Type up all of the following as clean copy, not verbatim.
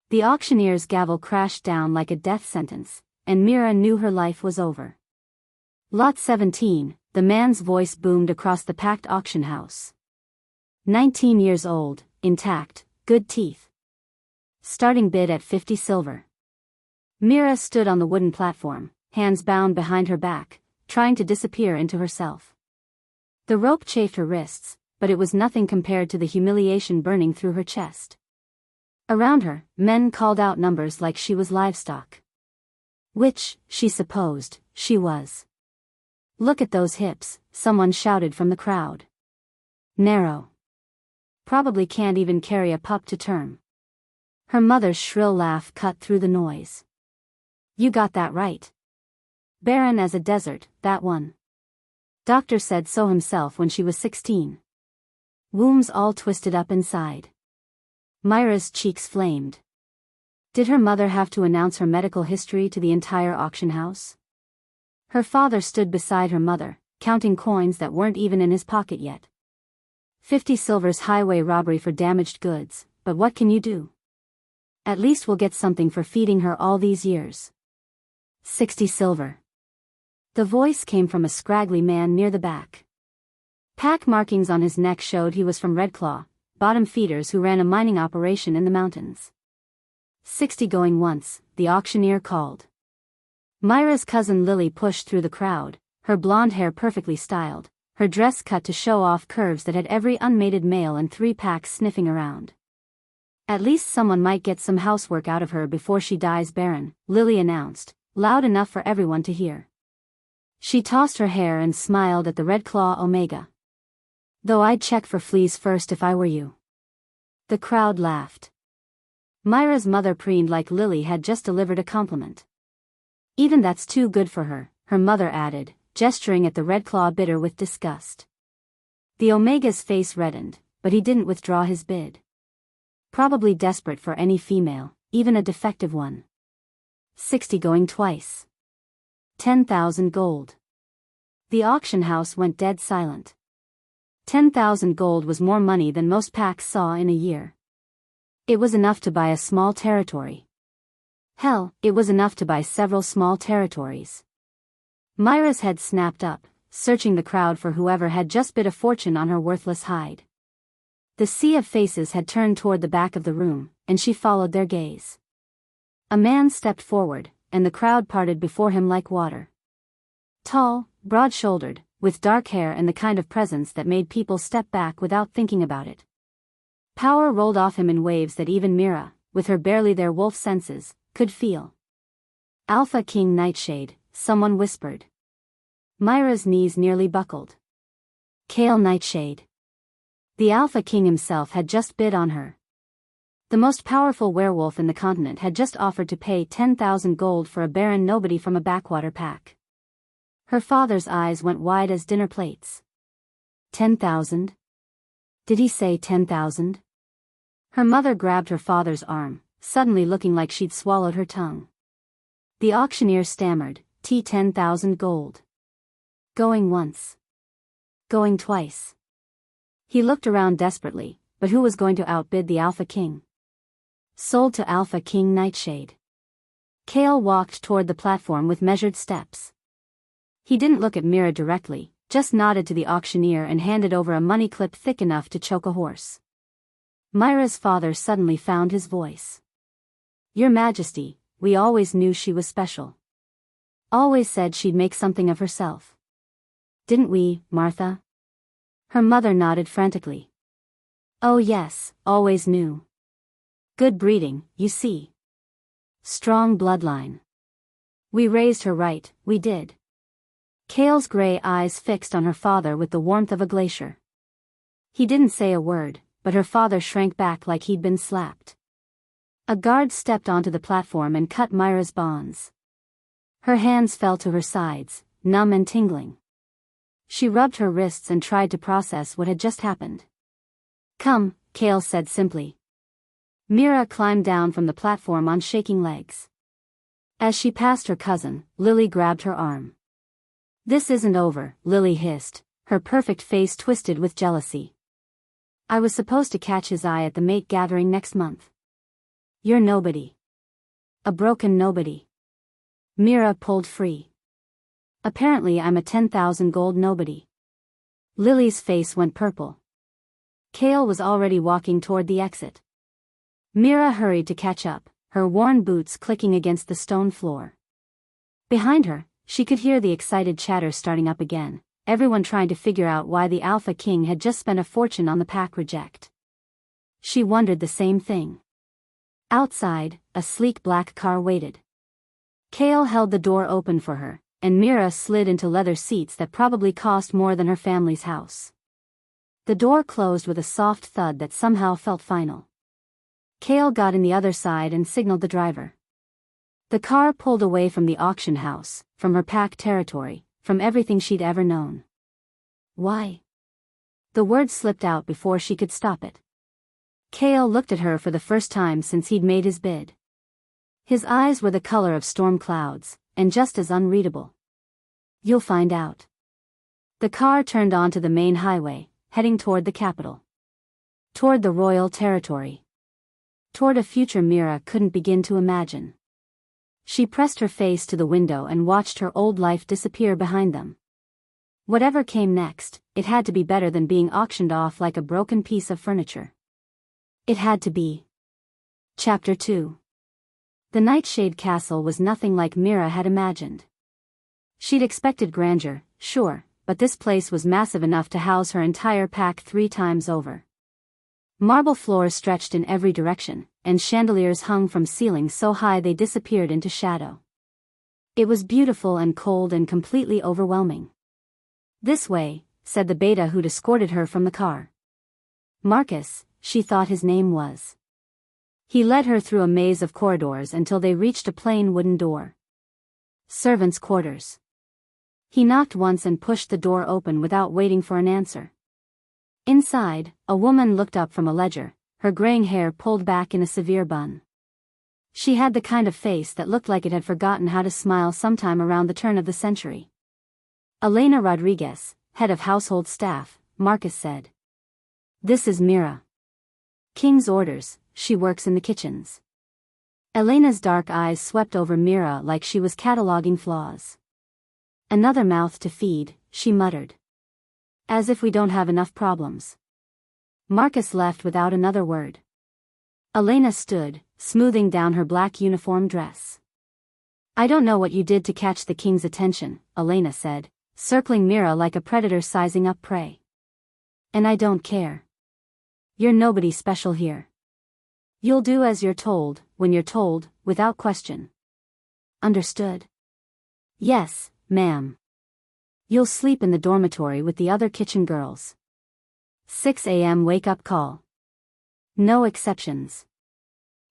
The auctioneer's gavel crashed down like a death sentence, and Mira knew her life was over. Lot 17, the man's voice boomed across the packed auction house. 19 years old, intact, good teeth. Starting bid at 50 silver. Mira stood on the wooden platform, hands bound behind her back, trying to disappear into herself. The rope chafed her wrists, but it was nothing compared to the humiliation burning through her chest. Around her, men called out numbers like she was livestock. Which, she supposed, she was. Look at those hips, someone shouted from the crowd. Narrow. Probably can't even carry a pup to term. Her mother's shrill laugh cut through the noise. You got that right. Barren as a desert, that one. Doctor said so himself when she was 16. Wombs all twisted up inside. Myra's cheeks flamed. Did her mother have to announce her medical history to the entire auction house? Her father stood beside her mother, counting coins that weren't even in his pocket yet. 50 silver's highway robbery for damaged goods, but what can you do? At least we'll get something for feeding her all these years. 60 silver. The voice came from a scraggly man near the back. Pack markings on his neck showed he was from Red Claw, bottom feeders who ran a mining operation in the mountains. 60 going once, the auctioneer called. Myra's cousin Lily pushed through the crowd, her blonde hair perfectly styled, her dress cut to show off curves that had every unmated male and 3 packs sniffing around. At least someone might get some housework out of her before she dies barren, Lily announced, loud enough for everyone to hear. She tossed her hair and smiled at the Red Claw Omega. Though I'd check for fleas first if I were you. The crowd laughed. Myra's mother preened like Lily had just delivered a compliment. Even that's too good for her, her mother added, gesturing at the Red Claw bidder with disgust. The Omega's face reddened, but he didn't withdraw his bid. Probably desperate for any female, even a defective one. 60 going twice. 10,000 gold. The auction house went dead silent. 10,000 gold was more money than most packs saw in a year. It was enough to buy a small territory. Hell, it was enough to buy several small territories. Myra's head snapped up, searching the crowd for whoever had just bid a fortune on her worthless hide. The sea of faces had turned toward the back of the room, and she followed their gaze. A man stepped forward, and the crowd parted before him like water. Tall, broad-shouldered, with dark hair and the kind of presence that made people step back without thinking about it. Power rolled off him in waves that even Mira, with her barely there wolf senses, could feel. Alpha King Nightshade, someone whispered. Myra's knees nearly buckled. Kale Nightshade. The Alpha King himself had just bid on her. The most powerful werewolf in the continent had just offered to pay 10,000 gold for a barren nobody from a backwater pack. Her father's eyes went wide as dinner plates. 10,000? Did he say 10,000? Her mother grabbed her father's arm, suddenly looking like she'd swallowed her tongue. The auctioneer stammered, 10,000 gold. Going once. Going twice. He looked around desperately, but who was going to outbid the Alpha King? Sold to Alpha King Nightshade. Kale walked toward the platform with measured steps. He didn't look at Mira directly, just nodded to the auctioneer and handed over a money clip thick enough to choke a horse. Myra's father suddenly found his voice. Your Majesty, we always knew she was special. Always said she'd make something of herself. Didn't we, Martha? Her mother nodded frantically. Oh yes, always knew. Good breeding, you see. Strong bloodline. We raised her right, we did. Kale's gray eyes fixed on her father with the warmth of a glacier. He didn't say a word, but her father shrank back like he'd been slapped. A guard stepped onto the platform and cut Myra's bonds. Her hands fell to her sides, numb and tingling. She rubbed her wrists and tried to process what had just happened. Come, Kale said simply. Mira climbed down from the platform on shaking legs. As she passed her cousin, Lily grabbed her arm. This isn't over, Lily hissed, her perfect face twisted with jealousy. I was supposed to catch his eye at the mate gathering next month. You're nobody. A broken nobody. Mira pulled free. Apparently I'm a 10,000 gold nobody. Lily's face went purple. Kale was already walking toward the exit. Mira hurried to catch up, her worn boots clicking against the stone floor. Behind her, she could hear the excited chatter starting up again, everyone trying to figure out why the Alpha King had just spent a fortune on the pack reject. She wondered the same thing. Outside, a sleek black car waited. Kale held the door open for her, and Mira slid into leather seats that probably cost more than her family's house. The door closed with a soft thud that somehow felt final. Kale got in the other side and signaled the driver. The car pulled away from the auction house, from her pack territory, from everything she'd ever known. Why? The word slipped out before she could stop it. Kale looked at her for the first time since he'd made his bid. His eyes were the color of storm clouds, and just as unreadable. You'll find out. The car turned onto the main highway, heading toward the capital. Toward the royal territory. Toward a future Mira couldn't begin to imagine. She pressed her face to the window and watched her old life disappear behind them. Whatever came next, it had to be better than being auctioned off like a broken piece of furniture. It had to be. Chapter 2. The Nightshade Castle was nothing like Mira had imagined. She'd expected grandeur, sure, but this place was massive enough to house her entire pack 3 times over. Marble floors stretched in every direction, and chandeliers hung from ceilings so high they disappeared into shadow. It was beautiful and cold and completely overwhelming. This way, said the beta who'd escorted her from the car. Marcus, she thought his name was. He led her through a maze of corridors until they reached a plain wooden door. Servants' quarters. He knocked once and pushed the door open without waiting for an answer. Inside, a woman looked up from a ledger, her graying hair pulled back in a severe bun. She had the kind of face that looked like it had forgotten how to smile sometime around the turn of the century. Elena Rodriguez, head of household staff, Marcus said. This is Mira. King's orders, she works in the kitchens. Elena's dark eyes swept over Mira like she was cataloging flaws. Another mouth to feed, she muttered. As if we don't have enough problems. Marcus left without another word. Elena stood, smoothing down her black uniform dress. I don't know what you did to catch the king's attention, Elena said, circling Mira like a predator sizing up prey. And I don't care. You're nobody special here. You'll do as you're told, when you're told, without question. Understood? Yes, ma'am. You'll sleep in the dormitory with the other kitchen girls. 6 a.m. wake-up call. No exceptions.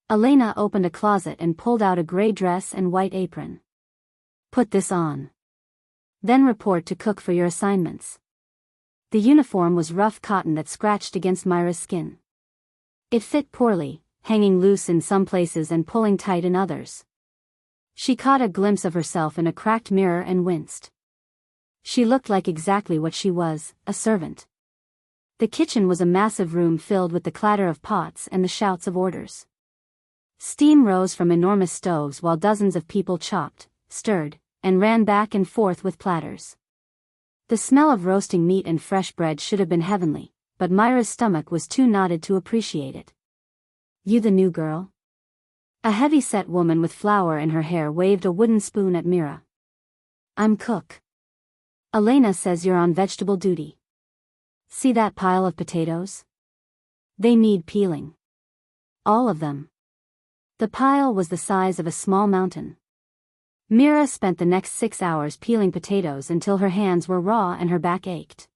Elena opened a closet and pulled out a gray dress and white apron. Put this on. Then report to cook for your assignments. The uniform was rough cotton that scratched against Myra's skin. It fit poorly, hanging loose in some places and pulling tight in others. She caught a glimpse of herself in a cracked mirror and winced. She looked like exactly what she was, a servant. The kitchen was a massive room filled with the clatter of pots and the shouts of orders. Steam rose from enormous stoves while dozens of people chopped, stirred, and ran back and forth with platters. The smell of roasting meat and fresh bread should have been heavenly, but Myra's stomach was too knotted to appreciate it. You the new girl? A heavy-set woman with flour in her hair waved a wooden spoon at Mira. I'm cook. Elena says you're on vegetable duty. See that pile of potatoes? They need peeling. All of them. The pile was the size of a small mountain. Mira spent the next 6 hours peeling potatoes until her hands were raw and her back ached.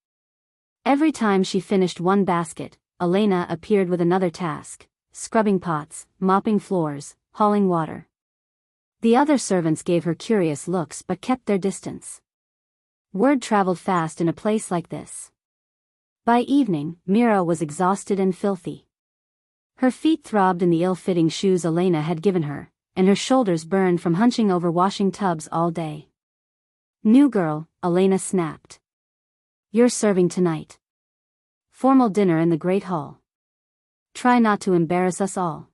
Every time she finished one basket, Elena appeared with another task, scrubbing pots, mopping floors, hauling water. The other servants gave her curious looks but kept their distance. Word traveled fast in a place like this. By evening, Mira was exhausted and filthy. Her feet throbbed in the ill-fitting shoes Elena had given her, and her shoulders burned from hunching over washing tubs all day. New girl, Elena snapped. You're serving tonight. Formal dinner in the Great Hall. Try not to embarrass us all.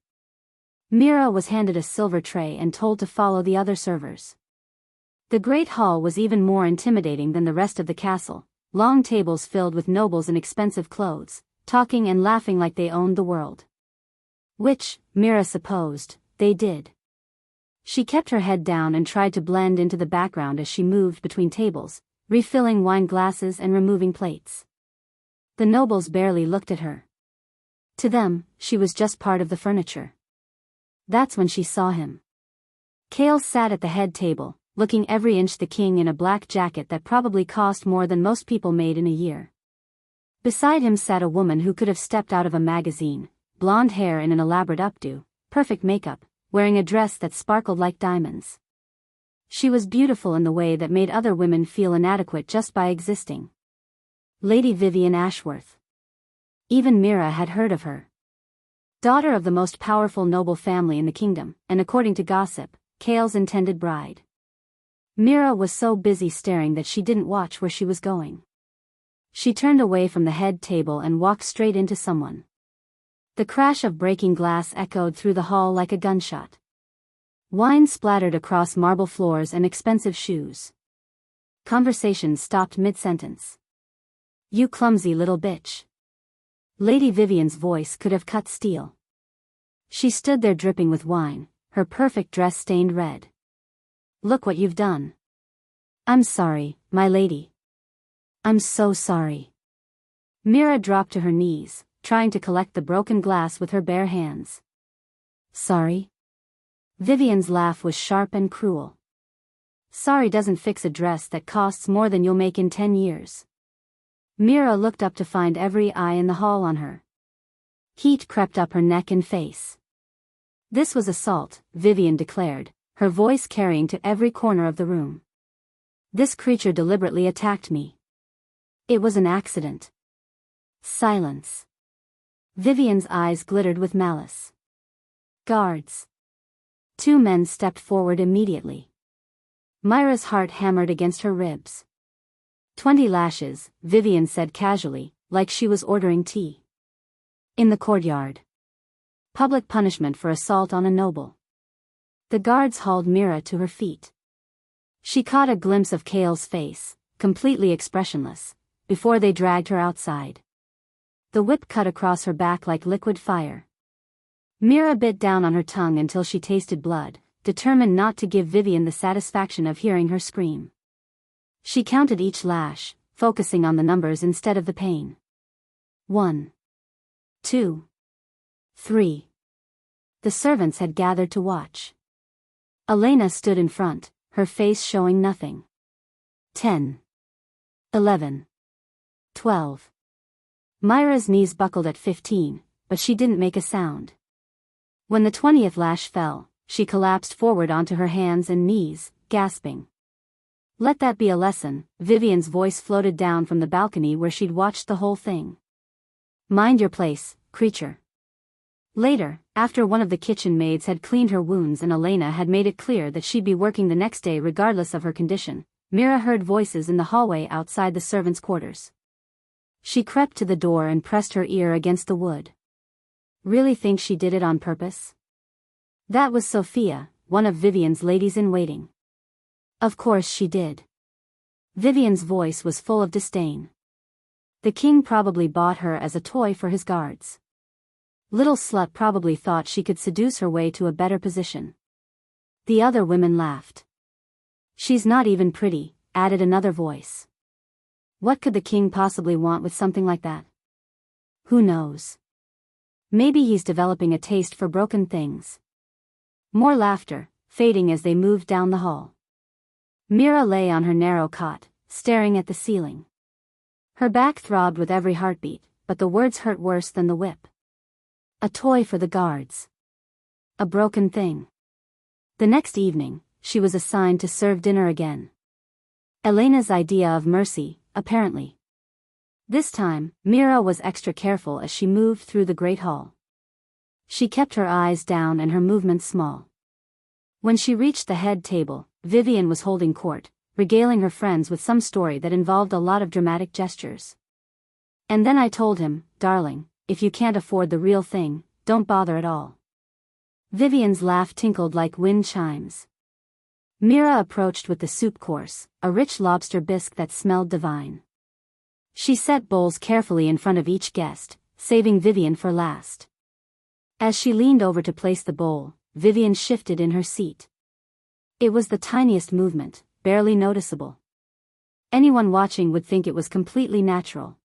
Mira was handed a silver tray and told to follow the other servers. The great hall was even more intimidating than the rest of the castle, long tables filled with nobles in expensive clothes, talking and laughing like they owned the world. Which, Mira supposed, they did. She kept her head down and tried to blend into the background as she moved between tables, refilling wine glasses and removing plates. The nobles barely looked at her. To them, she was just part of the furniture. That's when she saw him. Kale sat at the head table, looking every inch the king in a black jacket that probably cost more than most people made in a year. Beside him sat a woman who could have stepped out of a magazine, blonde hair in an elaborate updo, perfect makeup, wearing a dress that sparkled like diamonds. She was beautiful in the way that made other women feel inadequate just by existing. Lady Vivian Ashworth. Even Mira had heard of her. Daughter of the most powerful noble family in the kingdom, and according to gossip, Kale's intended bride. Mira was so busy staring that she didn't watch where she was going. She turned away from the head table and walked straight into someone. The crash of breaking glass echoed through the hall like a gunshot. Wine splattered across marble floors and expensive shoes. Conversation stopped mid-sentence. "You clumsy little bitch." Lady Vivian's voice could have cut steel. She stood there dripping with wine, her perfect dress stained red. "Look what you've done." "I'm sorry, my lady. I'm so sorry." Mira dropped to her knees, trying to collect the broken glass with her bare hands. "Sorry?" Vivian's laugh was sharp and cruel. "Sorry doesn't fix a dress that costs more than you'll make in 10 years. Mira looked up to find every eye in the hall on her. Heat crept up her neck and face. "This was assault," Vivian declared, her voice carrying to every corner of the room. "This creature deliberately attacked me. It was an accident." Silence. Vivian's eyes glittered with malice. "Guards." 2 men stepped forward immediately. Myra's heart hammered against her ribs. 20 lashes, Vivian said casually, like she was ordering tea. In the courtyard. Public punishment for assault on a noble. The guards hauled Mira to her feet. She caught a glimpse of Kale's face, completely expressionless, before they dragged her outside. The whip cut across her back like liquid fire. Mira bit down on her tongue until she tasted blood, determined not to give Vivian the satisfaction of hearing her scream. She counted each lash, focusing on the numbers instead of the pain. 1, 2, 3. The servants had gathered to watch. Elena stood in front, her face showing nothing. 10, 11, 12. Myra's knees buckled at 15, but she didn't make a sound. When the 20th lash fell, she collapsed forward onto her hands and knees, gasping. "Let that be a lesson," Vivian's voice floated down from the balcony where she'd watched the whole thing. "Mind your place, creature." Later, after one of the kitchen maids had cleaned her wounds and Elena had made it clear that she'd be working the next day regardless of her condition, Mira heard voices in the hallway outside the servants' quarters. She crept to the door and pressed her ear against the wood. Really think she did it on purpose? That was Sophia, one of Vivian's ladies-in-waiting. Of course she did. Vivian's voice was full of disdain. The king probably bought her as a toy for his guards. Little slut probably thought she could seduce her way to a better position. The other women laughed. "She's not even pretty," added another voice. What could the king possibly want with something like that? Who knows? Maybe he's developing a taste for broken things. More laughter, fading as they moved down the hall. Mira lay on her narrow cot, staring at the ceiling. Her back throbbed with every heartbeat, but the words hurt worse than the whip. A toy for the guards. A broken thing. The next evening, she was assigned to serve dinner again. Elena's idea of mercy, apparently. This time, Mira was extra careful as she moved through the great hall. She kept her eyes down and her movements small. When she reached the head table, Vivian was holding court, regaling her friends with some story that involved a lot of dramatic gestures. "And then I told him, darling, if you can't afford the real thing, don't bother at all." Vivian's laugh tinkled like wind chimes. Mira approached with the soup course, a rich lobster bisque that smelled divine. She set bowls carefully in front of each guest, saving Vivian for last. As she leaned over to place the bowl, Vivian shifted in her seat. It was the tiniest movement, barely noticeable. Anyone watching would think it was completely natural.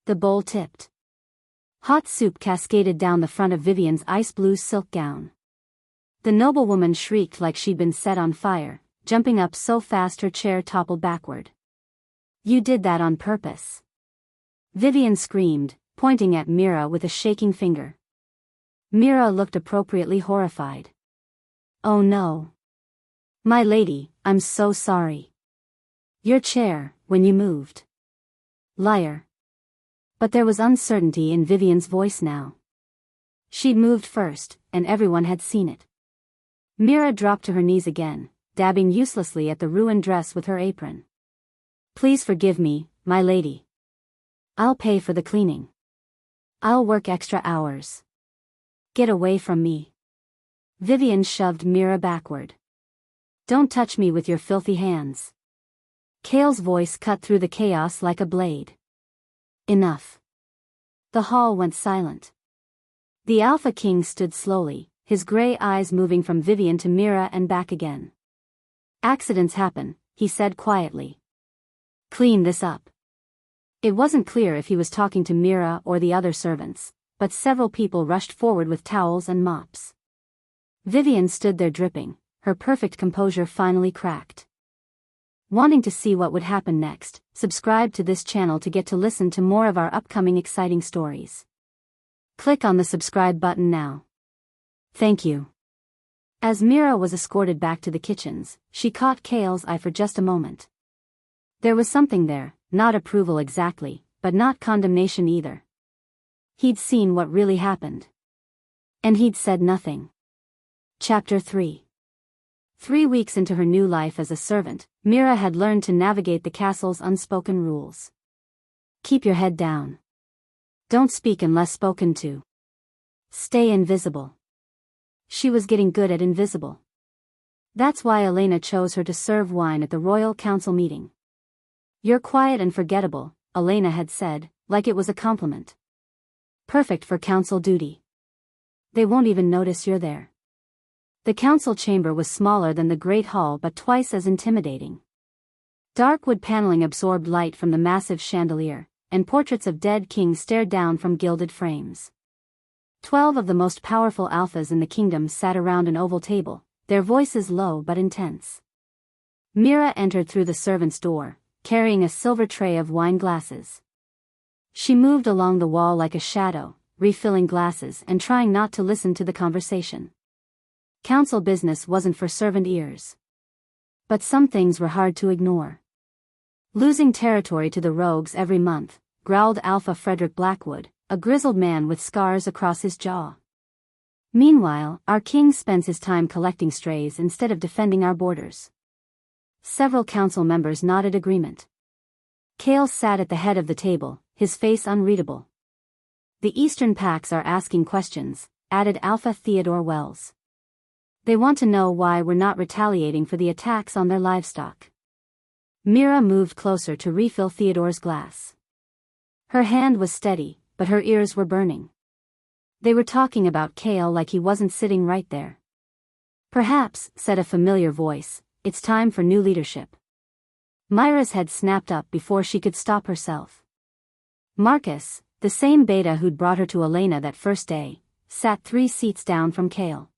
The bowl tipped. Hot soup cascaded down the front of Vivian's ice-blue silk gown. The noblewoman shrieked like she'd been set on fire, jumping up so fast her chair toppled backward. "You did that on purpose." Vivian screamed, pointing at Mira with a shaking finger. Mira looked appropriately horrified. "Oh no. My lady, I'm so sorry. Your chair, when you moved." "Liar." But there was uncertainty in Vivian's voice now. She'd moved first, and everyone had seen it. Mira dropped to her knees again, dabbing uselessly at the ruined dress with her apron. "Please forgive me, my lady. I'll pay for the cleaning. I'll work extra hours. Get away from me." Vivian shoved Mira backward. "Don't touch me with your filthy hands." Kale's voice cut through the chaos like a blade. "Enough." The hall went silent. The Alpha King stood slowly, his gray eyes moving from Vivian to Mira and back again. "Accidents happen," he said quietly. "Clean this up." It wasn't clear if he was talking to Mira or the other servants, but several people rushed forward with towels and mops. Vivian stood there dripping, her perfect composure finally cracked. Wanting to see what would happen next, subscribe to this channel to get to listen to more of our upcoming exciting stories. Click on the subscribe button now. Thank you. As Mira was escorted back to the kitchens, she caught Kale's eye for just a moment. There was something there, not approval exactly, but not condemnation either. He'd seen what really happened. And he'd said nothing. Chapter 3. 3 weeks into her new life as a servant, Mira had learned to navigate the castle's unspoken rules. Keep your head down. Don't speak unless spoken to. Stay invisible. She was getting good at invisible. That's why Elena chose her to serve wine at the royal council meeting. "You're quiet and forgettable," Elena had said, like it was a compliment. "Perfect for council duty. They won't even notice you're there." The council chamber was smaller than the Great Hall but twice as intimidating. Dark wood paneling absorbed light from the massive chandelier, and portraits of dead kings stared down from gilded frames. 12 of the most powerful alphas in the kingdom sat around an oval table, their voices low but intense. Mira entered through the servant's door, carrying a silver tray of wine glasses. She moved along the wall like a shadow, refilling glasses and trying not to listen to the conversation. Council business wasn't for servant ears. But some things were hard to ignore. "Losing territory to the rogues every month," growled Alpha Frederick Blackwood, a grizzled man with scars across his jaw. "Meanwhile, our king spends his time collecting strays instead of defending our borders." Several council members nodded agreement. Kale sat at the head of the table, his face unreadable. "The Eastern Pacts are asking questions," added Alpha Theodore Wells. "They want to know why we're not retaliating for the attacks on their livestock." Mira moved closer to refill Theodore's glass. Her hand was steady, but her ears were burning. They were talking about Kale like he wasn't sitting right there. "Perhaps," said a familiar voice, "it's time for new leadership." Myra's head snapped up before she could stop herself. Marcus, the same beta who'd brought her to Elena that first day, sat 3 seats down from Kale.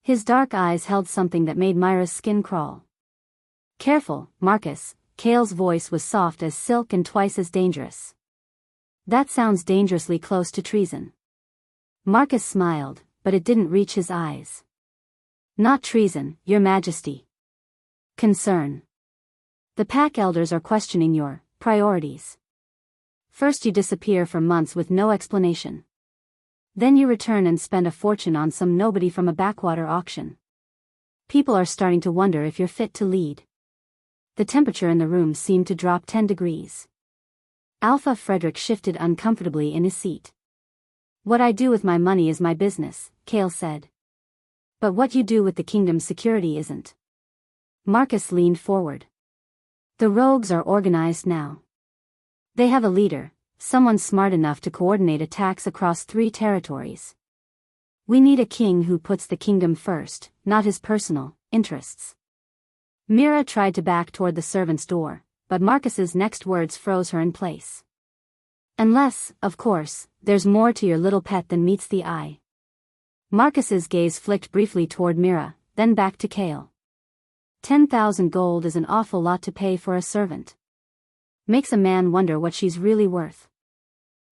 His dark eyes held something that made Myra's skin crawl. "Careful, Marcus," Kale's voice was soft as silk and twice as dangerous. "That sounds dangerously close to treason." Marcus smiled, but it didn't reach his eyes. "Not treason, Your Majesty. Concern. The pack elders are questioning your priorities. First you disappear for months with no explanation. Then you return and spend a fortune on some nobody from a backwater auction. People are starting to wonder if you're fit to lead." The temperature in the room seemed to drop 10 degrees. Alpha Frederick shifted uncomfortably in his seat. "What I do with my money is my business," Kale said. But what you do with the kingdom's security isn't. Marcus leaned forward. The rogues are organized now. They have a leader, someone smart enough to coordinate attacks across 3 territories. We need a king who puts the kingdom first, not his personal interests. Mira tried to back toward the servant's door, but Marcus's next words froze her in place. Unless, of course, there's more to your little pet than meets the eye. Marcus's gaze flicked briefly toward Mira, then back to Kale. 10,000 gold is an awful lot to pay for a servant. Makes a man wonder what she's really worth.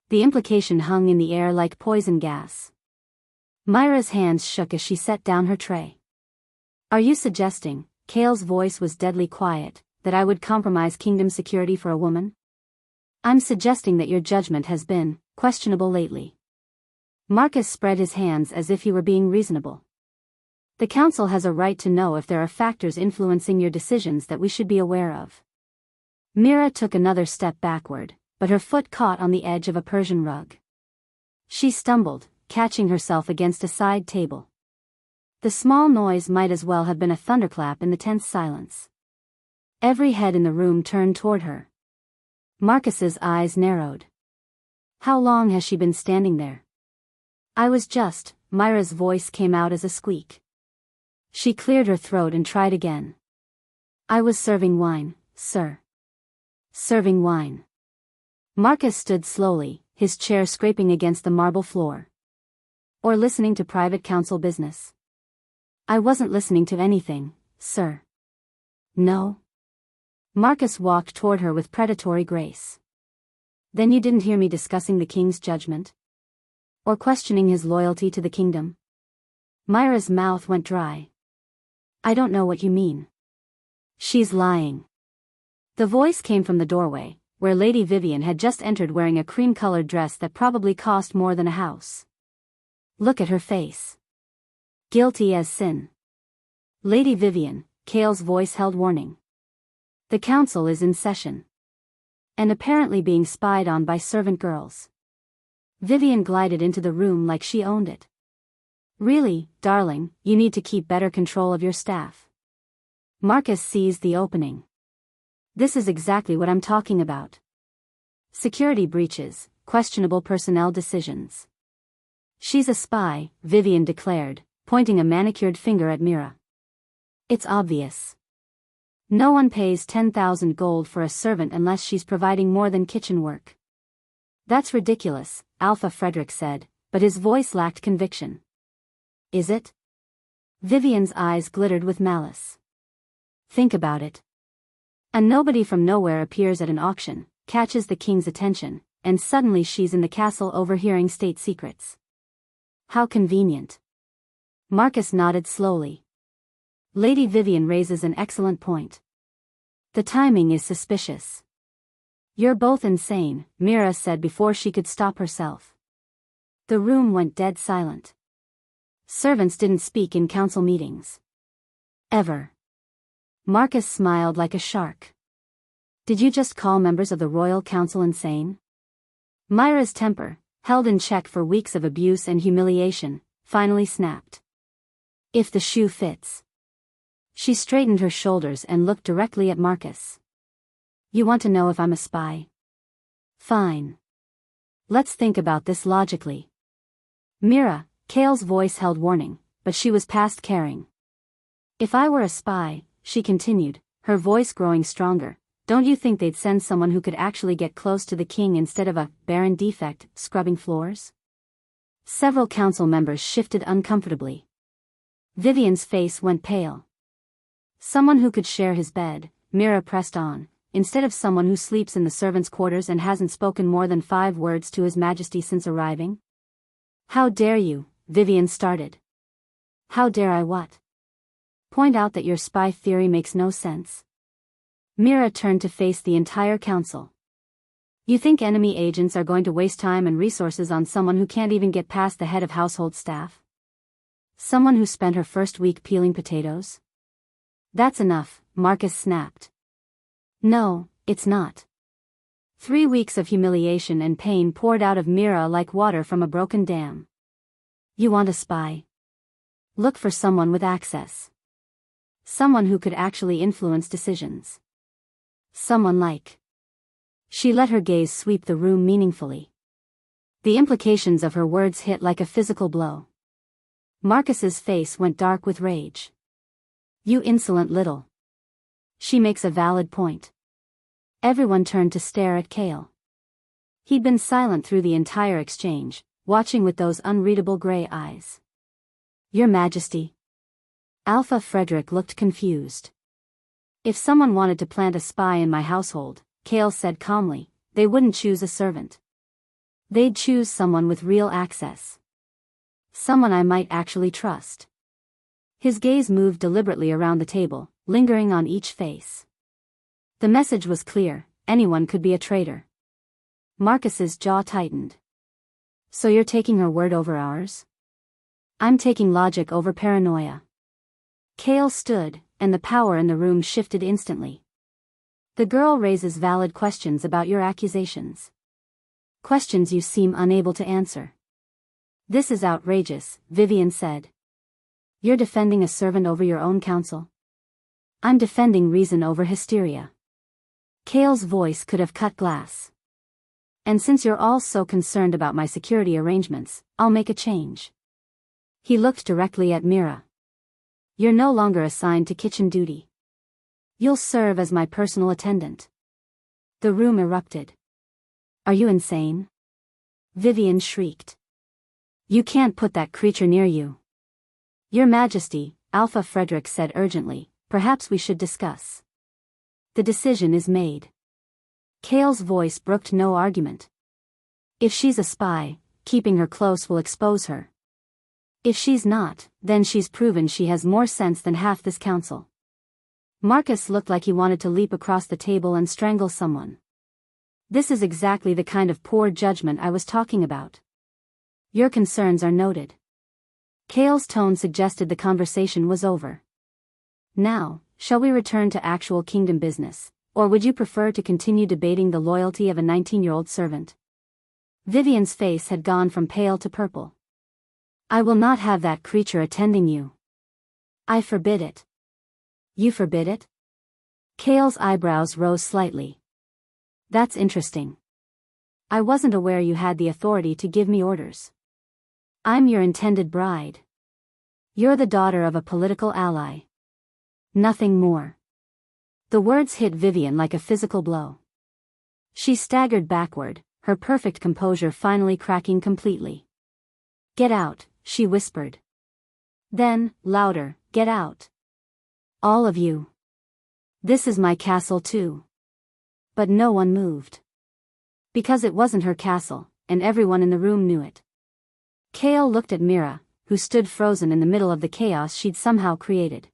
The implication hung in the air like poison gas. Myra's hands shook as she set down her tray. Are you suggesting, Kale's voice was deadly quiet, that I would compromise kingdom security for a woman? I'm suggesting that your judgment has been questionable lately. Marcus spread his hands as if he were being reasonable. The council has a right to know if there are factors influencing your decisions that we should be aware of. Mira took another step backward, but her foot caught on the edge of a Persian rug. She stumbled, catching herself against a side table. The small noise might as well have been a thunderclap in the tense silence. Every head in the room turned toward her. Marcus's eyes narrowed. How long has she been standing there? Myra's voice came out as a squeak. She cleared her throat and tried again. I was serving wine, sir. Serving wine. Marcus stood slowly, his chair scraping against the marble floor. Or listening to private council business. I wasn't listening to anything, sir. No? Marcus walked toward her with predatory grace. Then you didn't hear me discussing the king's judgment? Or questioning his loyalty to the kingdom? Myra's mouth went dry. I don't know what you mean. She's lying. The voice came from the doorway, where Lady Vivian had just entered wearing a cream-colored dress that probably cost more than a house. Look at her face. Guilty as sin. Lady Vivian, Kale's voice held warning. The council is in session. And apparently being spied on by servant girls. Vivian glided into the room like she owned it. Really, darling, you need to keep better control of your staff. Marcus seized the opening. This is exactly what I'm talking about. Security breaches, questionable personnel decisions. She's a spy, Vivian declared, pointing a manicured finger at Mira. It's obvious. No one pays 10,000 gold for a servant unless she's providing more than kitchen work. That's ridiculous, Alpha Frederick said, but his voice lacked conviction. Is it? Vivian's eyes glittered with malice. Think about it. A nobody from nowhere appears at an auction, catches the king's attention, and suddenly she's in the castle overhearing state secrets. How convenient. Marcus nodded slowly. Lady Vivian raises an excellent point. The timing is suspicious. You're both insane, Mira said before she could stop herself. The room went dead silent. Servants didn't speak in council meetings. Ever. Marcus smiled like a shark. Did you just call members of the Royal Council insane? Myra's temper, held in check for weeks of abuse and humiliation, finally snapped. If the shoe fits. She straightened her shoulders and looked directly at Marcus. You want to know if I'm a spy? Fine. Let's think about this logically. Mira, Kale's voice held warning, but she was past caring. If I were a spy, she continued, her voice growing stronger, don't you think they'd send someone who could actually get close to the king instead of a barren defect scrubbing floors? Several council members shifted uncomfortably. Vivian's face went pale. Someone who could share his bed, Mira pressed on, instead of someone who sleeps in the servants' quarters and hasn't spoken more than 5 words to His Majesty since arriving? How dare you, Vivian started. How dare I what? Point out that your spy theory makes no sense. Mira turned to face the entire council. You think enemy agents are going to waste time and resources on someone who can't even get past the head of household staff? Someone who spent her first week peeling potatoes? That's enough, Marcus snapped. No, it's not. 3 weeks of humiliation and pain poured out of Mira like water from a broken dam. You want a spy? Look for someone with access. Someone who could actually influence decisions. Someone like. She let her gaze sweep the room meaningfully. The implications of her words hit like a physical blow. Marcus's face went dark with rage. You insolent little. She makes a valid point. Everyone turned to stare at Cale. He'd been silent through the entire exchange, watching with those unreadable gray eyes. Your Majesty. Alpha Frederick looked confused. If someone wanted to plant a spy in my household, Cale said calmly, they wouldn't choose a servant. They'd choose someone with real access. Someone I might actually trust. His gaze moved deliberately around the table, lingering on each face. The message was clear, anyone could be a traitor. Marcus's jaw tightened. So you're taking her word over ours? I'm taking logic over paranoia. Cale stood, and the power in the room shifted instantly. The girl raises valid questions about your accusations. Questions you seem unable to answer. This is outrageous, Vivian said. You're defending a servant over your own counsel? I'm defending reason over hysteria. Cale's voice could have cut glass. And since you're all so concerned about my security arrangements, I'll make a change. He looked directly at Mira. You're no longer assigned to kitchen duty. You'll serve as my personal attendant. The room erupted. Are you insane? Vivian shrieked. You can't put that creature near you. Your Majesty, Alpha Frederick said urgently, perhaps we should discuss. The decision is made. Cale's voice brooked no argument. If she's a spy, keeping her close will expose her. If she's not, then she's proven she has more sense than half this council. Marcus looked like he wanted to leap across the table and strangle someone. This is exactly the kind of poor judgment I was talking about. Your concerns are noted. Cale's tone suggested the conversation was over. Now, shall we return to actual kingdom business, or would you prefer to continue debating the loyalty of a 19-year-old servant? Vivian's face had gone from pale to purple. I will not have that creature attending you. I forbid it. You forbid it? Cale's eyebrows rose slightly. That's interesting. I wasn't aware you had the authority to give me orders. I'm your intended bride. You're the daughter of a political ally. Nothing more. The words hit Vivian like a physical blow. She staggered backward, her perfect composure finally cracking completely. Get out, she whispered. Then, louder, get out. All of you. This is my castle too. But no one moved. Because it wasn't her castle, and everyone in the room knew it. Cale looked at Mira, who stood frozen in the middle of the chaos she'd somehow created.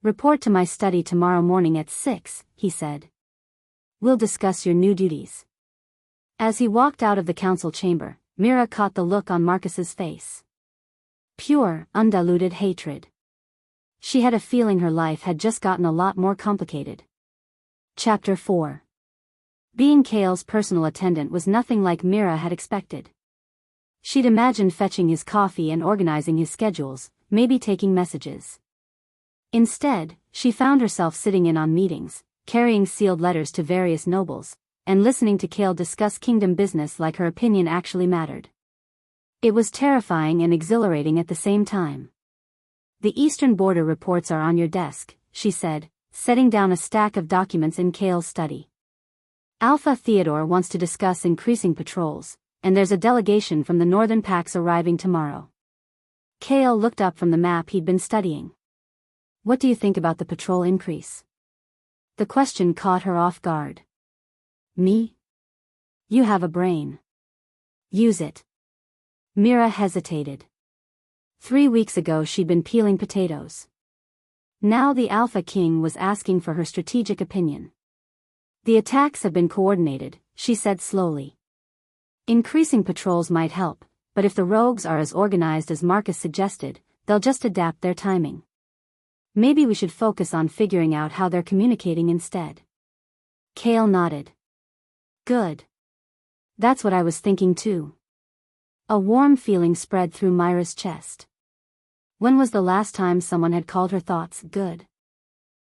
Report to my study tomorrow morning at 6, he said. We'll discuss your new duties. As he walked out of the council chamber, Mira caught the look on Marcus's face. Pure, undiluted hatred. She had a feeling her life had just gotten a lot more complicated. Chapter 4. Being Cale's personal attendant was nothing like Mira had expected. She'd imagined fetching his coffee and organizing his schedules, maybe taking messages. Instead, she found herself sitting in on meetings, carrying sealed letters to various nobles, and listening to Cale discuss kingdom business like her opinion actually mattered. It was terrifying and exhilarating at the same time. The Eastern Border reports are on your desk, she said, setting down a stack of documents in Cale's study. Alpha Theodore wants to discuss increasing patrols, and there's a delegation from the northern packs arriving tomorrow. Cale looked up from the map he'd been studying. What do you think about the patrol increase? The question caught her off guard. Me? You have a brain. Use it. Mira hesitated. 3 weeks ago she'd been peeling potatoes. Now the Alpha King was asking for her strategic opinion. The attacks have been coordinated, she said slowly. Increasing patrols might help, but if the rogues are as organized as Marcus suggested, they'll just adapt their timing. Maybe we should focus on figuring out how they're communicating instead. Cale nodded. Good. That's what I was thinking too. A warm feeling spread through Myra's chest. When was the last time someone had called her thoughts good?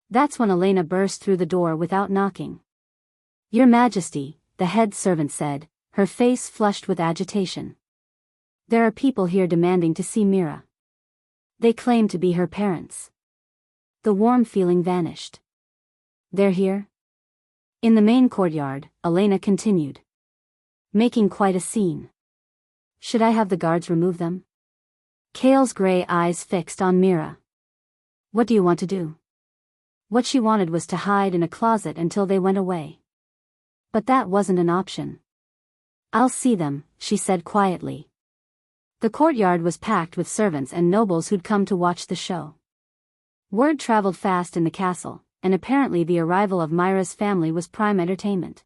That's when Elena burst through the door without knocking. Your Majesty, the head servant said, her face flushed with agitation. There are people here demanding to see Mira. They claim to be her parents. The warm feeling vanished. They're here? In the main courtyard, Elena continued. Making quite a scene. Should I have the guards remove them? Kale's gray eyes fixed on Mira. What do you want to do? What she wanted was to hide in a closet until they went away. But that wasn't an option. I'll see them, she said quietly. The courtyard was packed with servants and nobles who'd come to watch the show. Word traveled fast in the castle, and apparently the arrival of Myra's family was prime entertainment.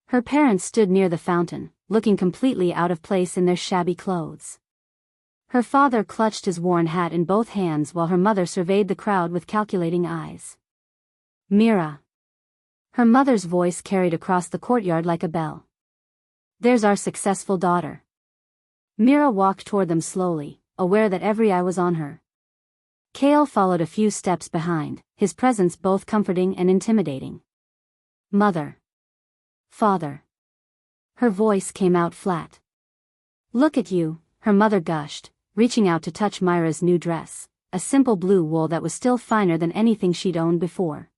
Her parents stood near the fountain, looking completely out of place in their shabby clothes. Her father clutched his worn hat in both hands while her mother surveyed the crowd with calculating eyes. Mira. Her mother's voice carried across the courtyard like a bell. There's our successful daughter. Mira walked toward them slowly, aware that every eye was on her. Kale followed a few steps behind, his presence both comforting and intimidating. Mother. Father. Her voice came out flat. Look at you, her mother gushed, reaching out to touch Myra's new dress, a simple blue wool that was still finer than anything she'd owned before.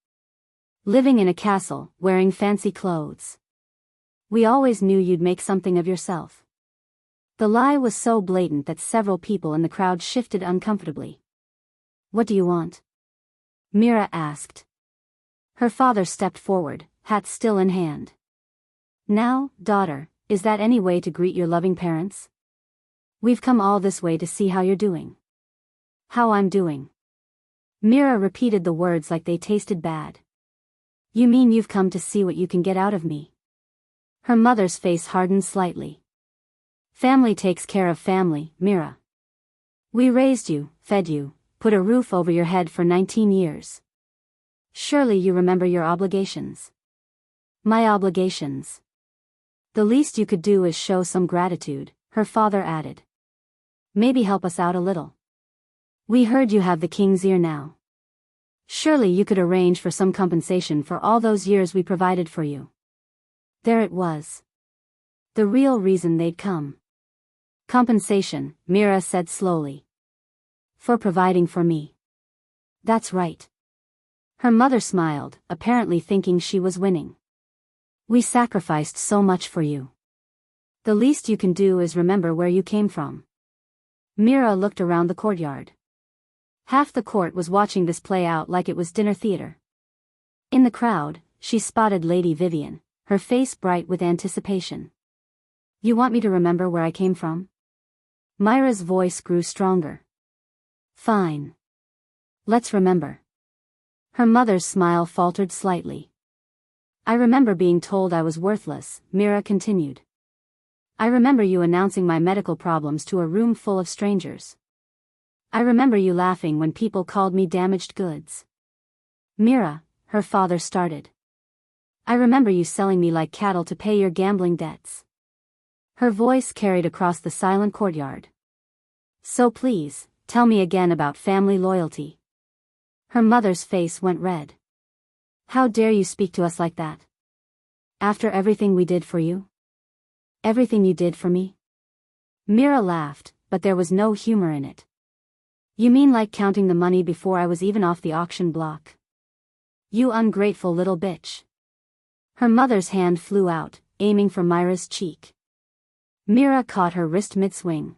Living in a castle, wearing fancy clothes. We always knew you'd make something of yourself. The lie was so blatant that several people in the crowd shifted uncomfortably. What do you want? Mira asked. Her father stepped forward, hat still in hand. Now, daughter, is that any way to greet your loving parents? We've come all this way to see how you're doing. How I'm doing. Mira repeated the words like they tasted bad. You mean you've come to see what you can get out of me? Her mother's face hardened slightly. Family takes care of family, Mira. We raised you, fed you, put a roof over your head for 19 years. Surely you remember your obligations. My obligations. The least you could do is show some gratitude, her father added. Maybe help us out a little. We heard you have the king's ear now. Surely you could arrange for some compensation for all those years we provided for you. There it was. The real reason they'd come. Compensation, Mira said slowly. For providing for me. That's right. Her mother smiled, apparently thinking she was winning. We sacrificed so much for you. The least you can do is remember where you came from. Mira looked around the courtyard. Half the court was watching this play out like it was dinner theater. In the crowd, she spotted Lady Vivian, her face bright with anticipation. You want me to remember where I came from? Myra's voice grew stronger. Fine. Let's remember. Her mother's smile faltered slightly. I remember being told I was worthless, Mira continued. I remember you announcing my medical problems to a room full of strangers. I remember you laughing when people called me damaged goods. Mira, her father started. I remember you selling me like cattle to pay your gambling debts. Her voice carried across the silent courtyard. So please, tell me again about family loyalty. Her mother's face went red. How dare you speak to us like that? After everything we did for you? Everything you did for me? Mira laughed, but there was no humor in it. You mean like counting the money before I was even off the auction block? You ungrateful little bitch. Her mother's hand flew out, aiming for Myra's cheek. Mira caught her wrist mid-swing.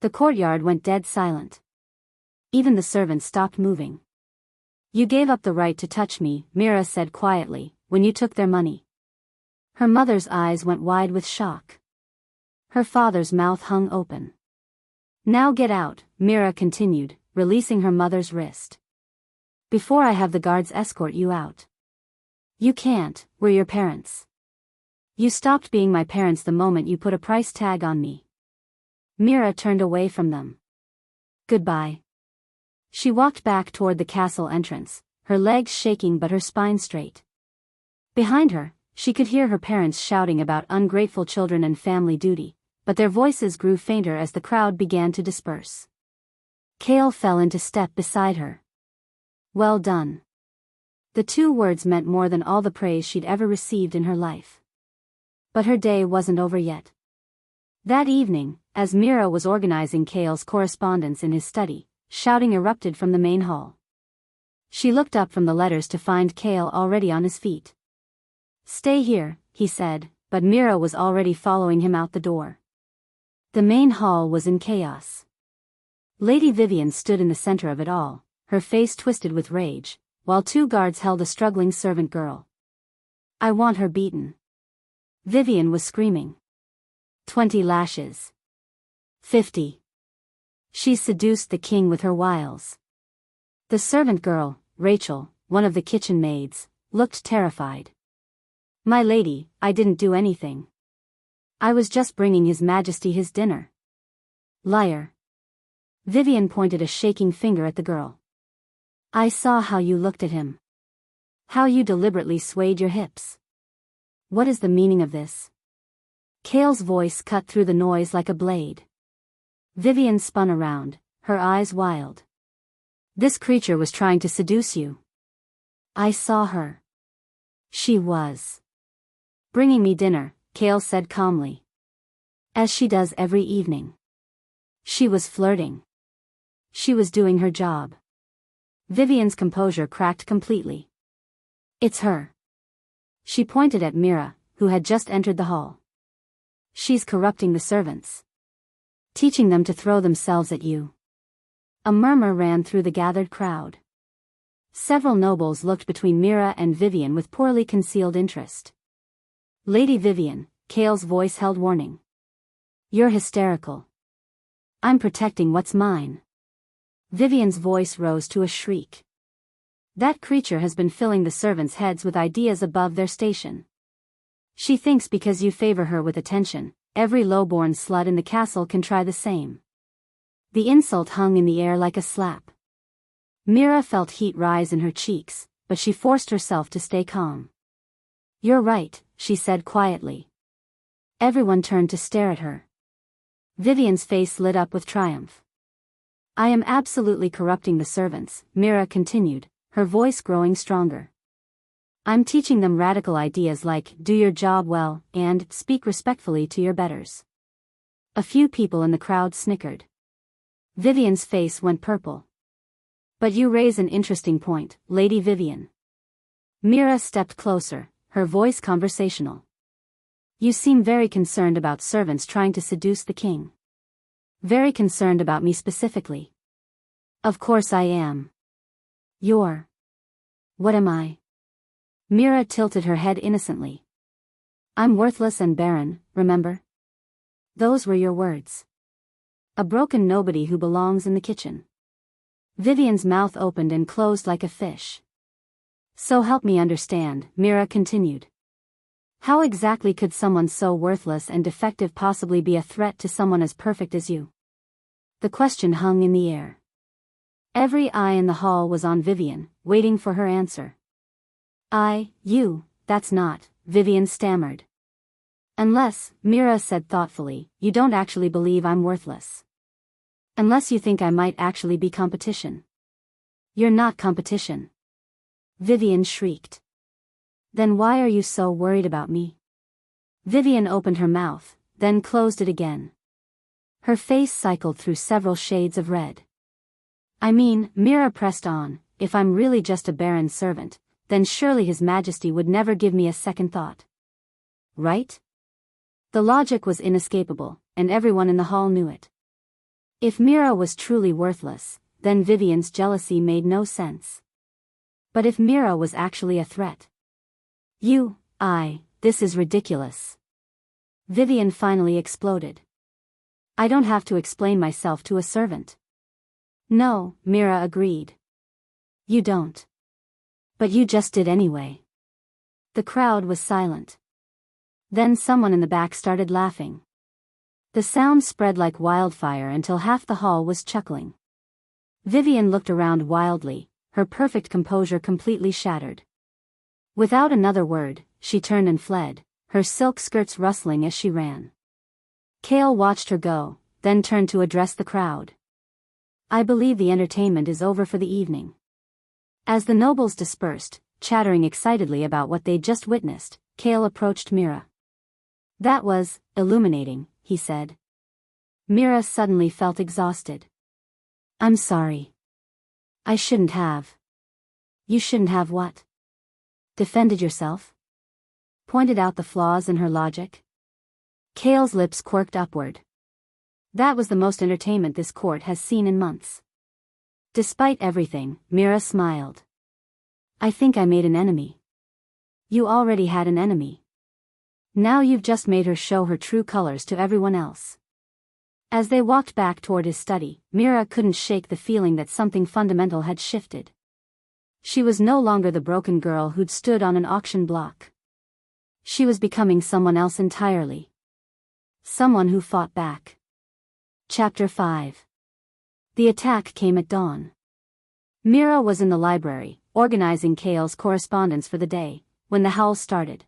The courtyard went dead silent. Even the servants stopped moving. You gave up the right to touch me, Mira said quietly, when you took their money. Her mother's eyes went wide with shock. Her father's mouth hung open. Now get out, Mira continued, releasing her mother's wrist. Before I have the guards escort you out. You can't, we're your parents. You stopped being my parents the moment you put a price tag on me. Mira turned away from them. Goodbye. She walked back toward the castle entrance, her legs shaking but her spine straight. Behind her, she could hear her parents shouting about ungrateful children and family duty, but their voices grew fainter as the crowd began to disperse. Kale fell into step beside her. Well done. The 2 words meant more than all the praise she'd ever received in her life. But her day wasn't over yet. That evening, as Mira was organizing Kale's correspondence in his study, shouting erupted from the main hall. She looked up from the letters to find Kale already on his feet. Stay here, he said, but Mira was already following him out the door. The main hall was in chaos. Lady Vivian stood in the center of it all, her face twisted with rage, while 2 guards held a struggling servant girl. I want her beaten. Vivian was screaming. 20 lashes. 50. She seduced the king with her wiles. The servant girl, Rachel, one of the kitchen maids, looked terrified. My lady, I didn't do anything. I was just bringing His Majesty his dinner. Liar. Vivian pointed a shaking finger at the girl. I saw how you looked at him. How you deliberately swayed your hips. What is the meaning of this? Kale's voice cut through the noise like a blade. Vivian spun around, her eyes wild. This creature was trying to seduce you. I saw her. She was bringing me dinner, Kale said calmly. As she does every evening. She was flirting. She was doing her job. Vivian's composure cracked completely. It's her. She pointed at Mira, who had just entered the hall. She's corrupting the servants. Teaching them to throw themselves at you. A murmur ran through the gathered crowd. Several nobles looked between Mira and Vivian with poorly concealed interest. Lady Vivian, Kale's voice held warning. You're hysterical. I'm protecting what's mine. Vivian's voice rose to a shriek. That creature has been filling the servants' heads with ideas above their station. She thinks because you favor her with attention, every low-born slut in the castle can try the same. The insult hung in the air like a slap. Mira felt heat rise in her cheeks, but she forced herself to stay calm. You're right, she said quietly. Everyone turned to stare at her. Vivian's face lit up with triumph. I am absolutely corrupting the servants, Mira continued, her voice growing stronger. I'm teaching them radical ideas like, do your job well, and, speak respectfully to your betters. A few people in the crowd snickered. Vivian's face went purple. But you raise an interesting point, Lady Vivian. Mira stepped closer, her voice conversational. You seem very concerned about servants trying to seduce the king. Very concerned about me specifically. Of course I am. You're. What am I? Mira tilted her head innocently. I'm worthless and barren, remember? Those were your words. A broken nobody who belongs in the kitchen. Vivian's mouth opened and closed like a fish. So help me understand, Mira continued. How exactly could someone so worthless and defective possibly be a threat to someone as perfect as you? The question hung in the air. Every eye in the hall was on Vivian, waiting for her answer. That's not, Vivian stammered. Unless, Mira said thoughtfully, you don't actually believe I'm worthless. Unless you think I might actually be competition. You're not competition. Vivian shrieked. Then why are you so worried about me? Vivian opened her mouth, then closed it again. Her face cycled through several shades of red. I mean, Mira pressed on, if I'm really just a barren servant, then surely His Majesty would never give me a second thought. Right? The logic was inescapable, and everyone in the hall knew it. If Mira was truly worthless, then Vivian's jealousy made no sense. But if Mira was actually a threat. This is ridiculous. Vivian finally exploded. I don't have to explain myself to a servant. No, Mira agreed. You don't. But you just did anyway. The crowd was silent. Then someone in the back started laughing. The sound spread like wildfire until half the hall was chuckling. Vivian looked around wildly, her perfect composure completely shattered. Without another word, she turned and fled, her silk skirts rustling as she ran. Kale watched her go, then turned to address the crowd. I believe the entertainment is over for the evening. As the nobles dispersed, chattering excitedly about what they'd just witnessed, Kale approached Mira. That was illuminating, he said. Mira suddenly felt exhausted. I'm sorry. I shouldn't have. You shouldn't have what? Defended yourself? Pointed out the flaws in her logic? Kale's lips quirked upward. That was the most entertainment this court has seen in months. Despite everything, Mira smiled. I think I made an enemy. You already had an enemy. Now you've just made her show her true colors to everyone else. As they walked back toward his study, Mira couldn't shake the feeling that something fundamental had shifted. She was no longer the broken girl who'd stood on an auction block. She was becoming someone else entirely. Someone who fought back. Chapter 5. The attack came at dawn. Mira was in the library, organizing Kale's correspondence for the day, when the howls started.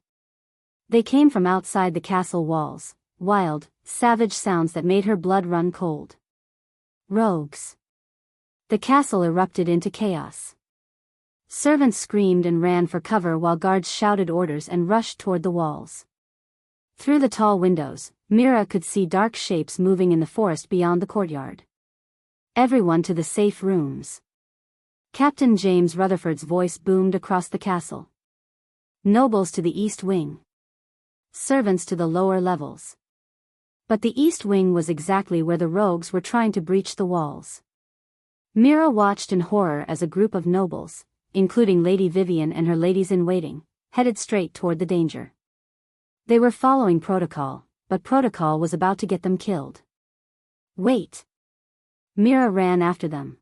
They came from outside the castle walls, wild, savage sounds that made her blood run cold. Rogues. The castle erupted into chaos. Servants screamed and ran for cover while guards shouted orders and rushed toward the walls. Through the tall windows, Mira could see dark shapes moving in the forest beyond the courtyard. Everyone to the safe rooms. Captain James Rutherford's voice boomed across the castle. Nobles to the East Wing. Servants to the lower levels. But the East Wing was exactly where the rogues were trying to breach the walls. Mira watched in horror as a group of nobles, including Lady Vivian and her ladies-in-waiting, headed straight toward the danger. They were following protocol, but protocol was about to get them killed. Wait! Mira ran after them.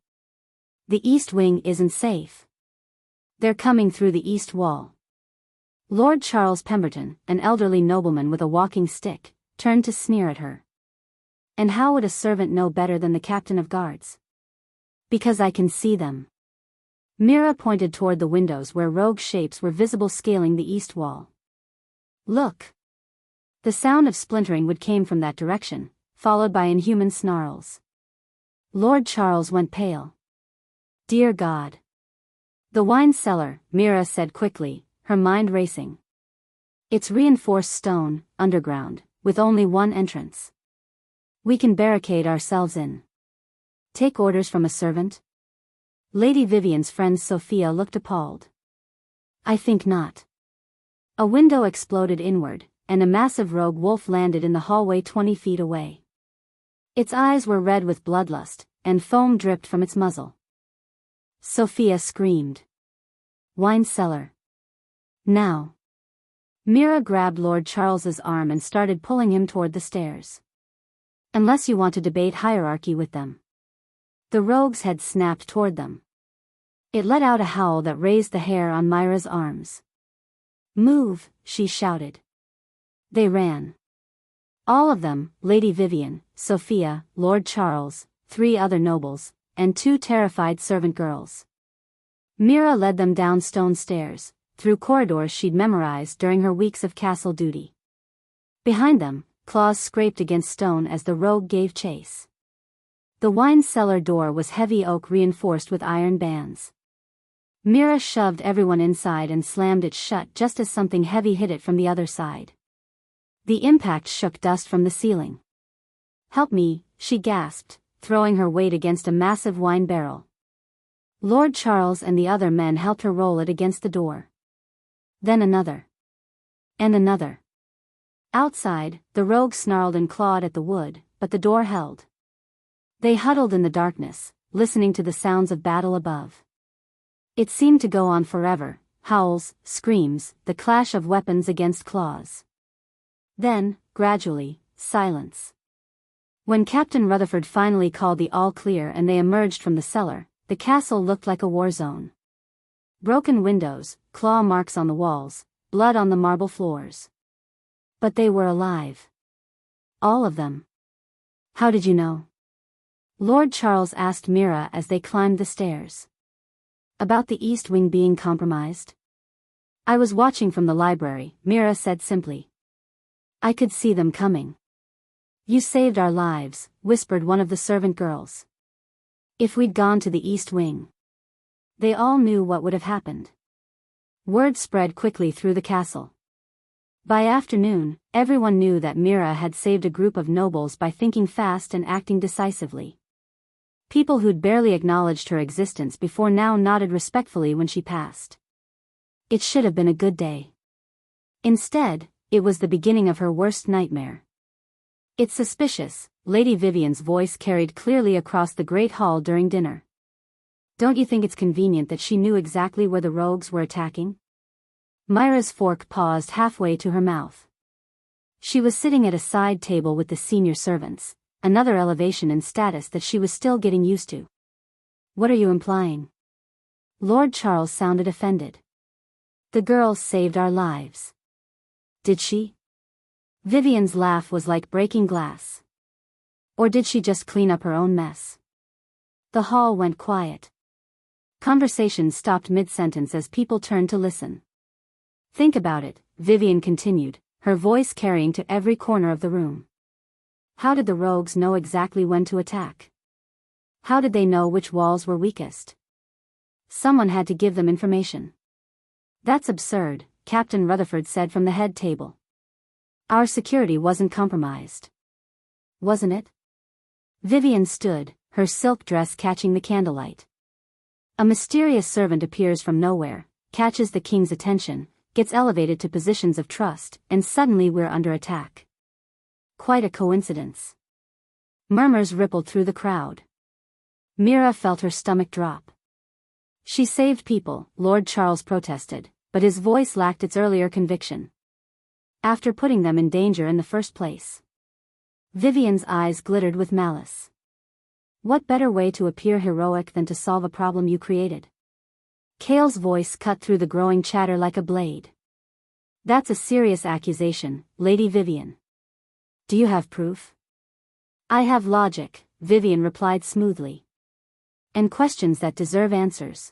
The East Wing isn't safe. They're coming through the East Wall. Lord Charles Pemberton, an elderly nobleman with a walking stick, turned to sneer at her. And how would a servant know better than the captain of guards? Because I can see them. Mira pointed toward the windows where rogue shapes were visible scaling the east wall. Look! The sound of splintering wood came from that direction, followed by inhuman snarls. Lord Charles went pale. Dear God! The wine cellar, Mira said quickly, her mind racing. It's reinforced stone, underground, with only one entrance. We can barricade ourselves in. Take orders from a servant? Lady Vivian's friend Sophia looked appalled. I think not. A window exploded inward, and a massive rogue wolf landed in the hallway 20 feet away. Its eyes were red with bloodlust, and foam dripped from its muzzle. Sophia screamed. Wine cellar. Now. Mira grabbed Lord Charles's arm and started pulling him toward the stairs. Unless you want to debate hierarchy with them. The rogue's head snapped toward them. It let out a howl that raised the hair on Myra's arms. Move, she shouted. They ran. All of them, Lady Vivian, Sophia, Lord Charles, 3 other nobles, and 2 terrified servant girls. Mira led them down stone stairs, through corridors she'd memorized during her weeks of castle duty. Behind them, claws scraped against stone as the rogue gave chase. The wine cellar door was heavy oak reinforced with iron bands. Mira shoved everyone inside and slammed it shut just as something heavy hit it from the other side. The impact shook dust from the ceiling. Help me, she gasped, throwing her weight against a massive wine barrel. Lord Charles and the other men helped her roll it against the door. Then another. And another. Outside, the rogue snarled and clawed at the wood, but the door held. They huddled in the darkness, listening to the sounds of battle above. It seemed to go on forever, howls, screams, the clash of weapons against claws. Then, gradually, silence. When Captain Rutherford finally called the all clear and they emerged from the cellar, the castle looked like a war zone. Broken windows, claw marks on the walls, blood on the marble floors. But they were alive. All of them. How did you know? Lord Charles asked Mira as they climbed the stairs. About the East Wing being compromised? I was watching from the library, Mira said simply. I could see them coming. You saved our lives, whispered one of the servant girls. If we'd gone to the East Wing. They all knew what would have happened. Word spread quickly through the castle. By afternoon, everyone knew that Mira had saved a group of nobles by thinking fast and acting decisively. People who'd barely acknowledged her existence before now nodded respectfully when she passed. It should have been a good day. Instead, it was the beginning of her worst nightmare. It's suspicious, Lady Vivian's voice carried clearly across the great hall during dinner. Don't you think it's convenient that she knew exactly where the rogues were attacking? Myra's fork paused halfway to her mouth. She was sitting at a side table with the senior servants, another elevation in status that she was still getting used to. What are you implying? Lord Charles sounded offended. The girl saved our lives. Did she? Vivian's laugh was like breaking glass. Or did she just clean up her own mess? The hall went quiet. Conversation stopped mid-sentence as people turned to listen. Think about it, Vivian continued, her voice carrying to every corner of the room. How did the rogues know exactly when to attack? How did they know which walls were weakest? Someone had to give them information. That's absurd, Captain Rutherford said from the head table. Our security wasn't compromised. Wasn't it? Vivian stood, her silk dress catching the candlelight. A mysterious servant appears from nowhere, catches the king's attention, gets elevated to positions of trust, and suddenly we're under attack. Quite a coincidence. Murmurs rippled through the crowd. Mira felt her stomach drop. She saved people, Lord Charles protested, but his voice lacked its earlier conviction. After putting them in danger in the first place. Vivian's eyes glittered with malice. What better way to appear heroic than to solve a problem you created? Cale's voice cut through the growing chatter like a blade. That's a serious accusation, Lady Vivian. Do you have proof? I have logic, Vivian replied smoothly. And questions that deserve answers.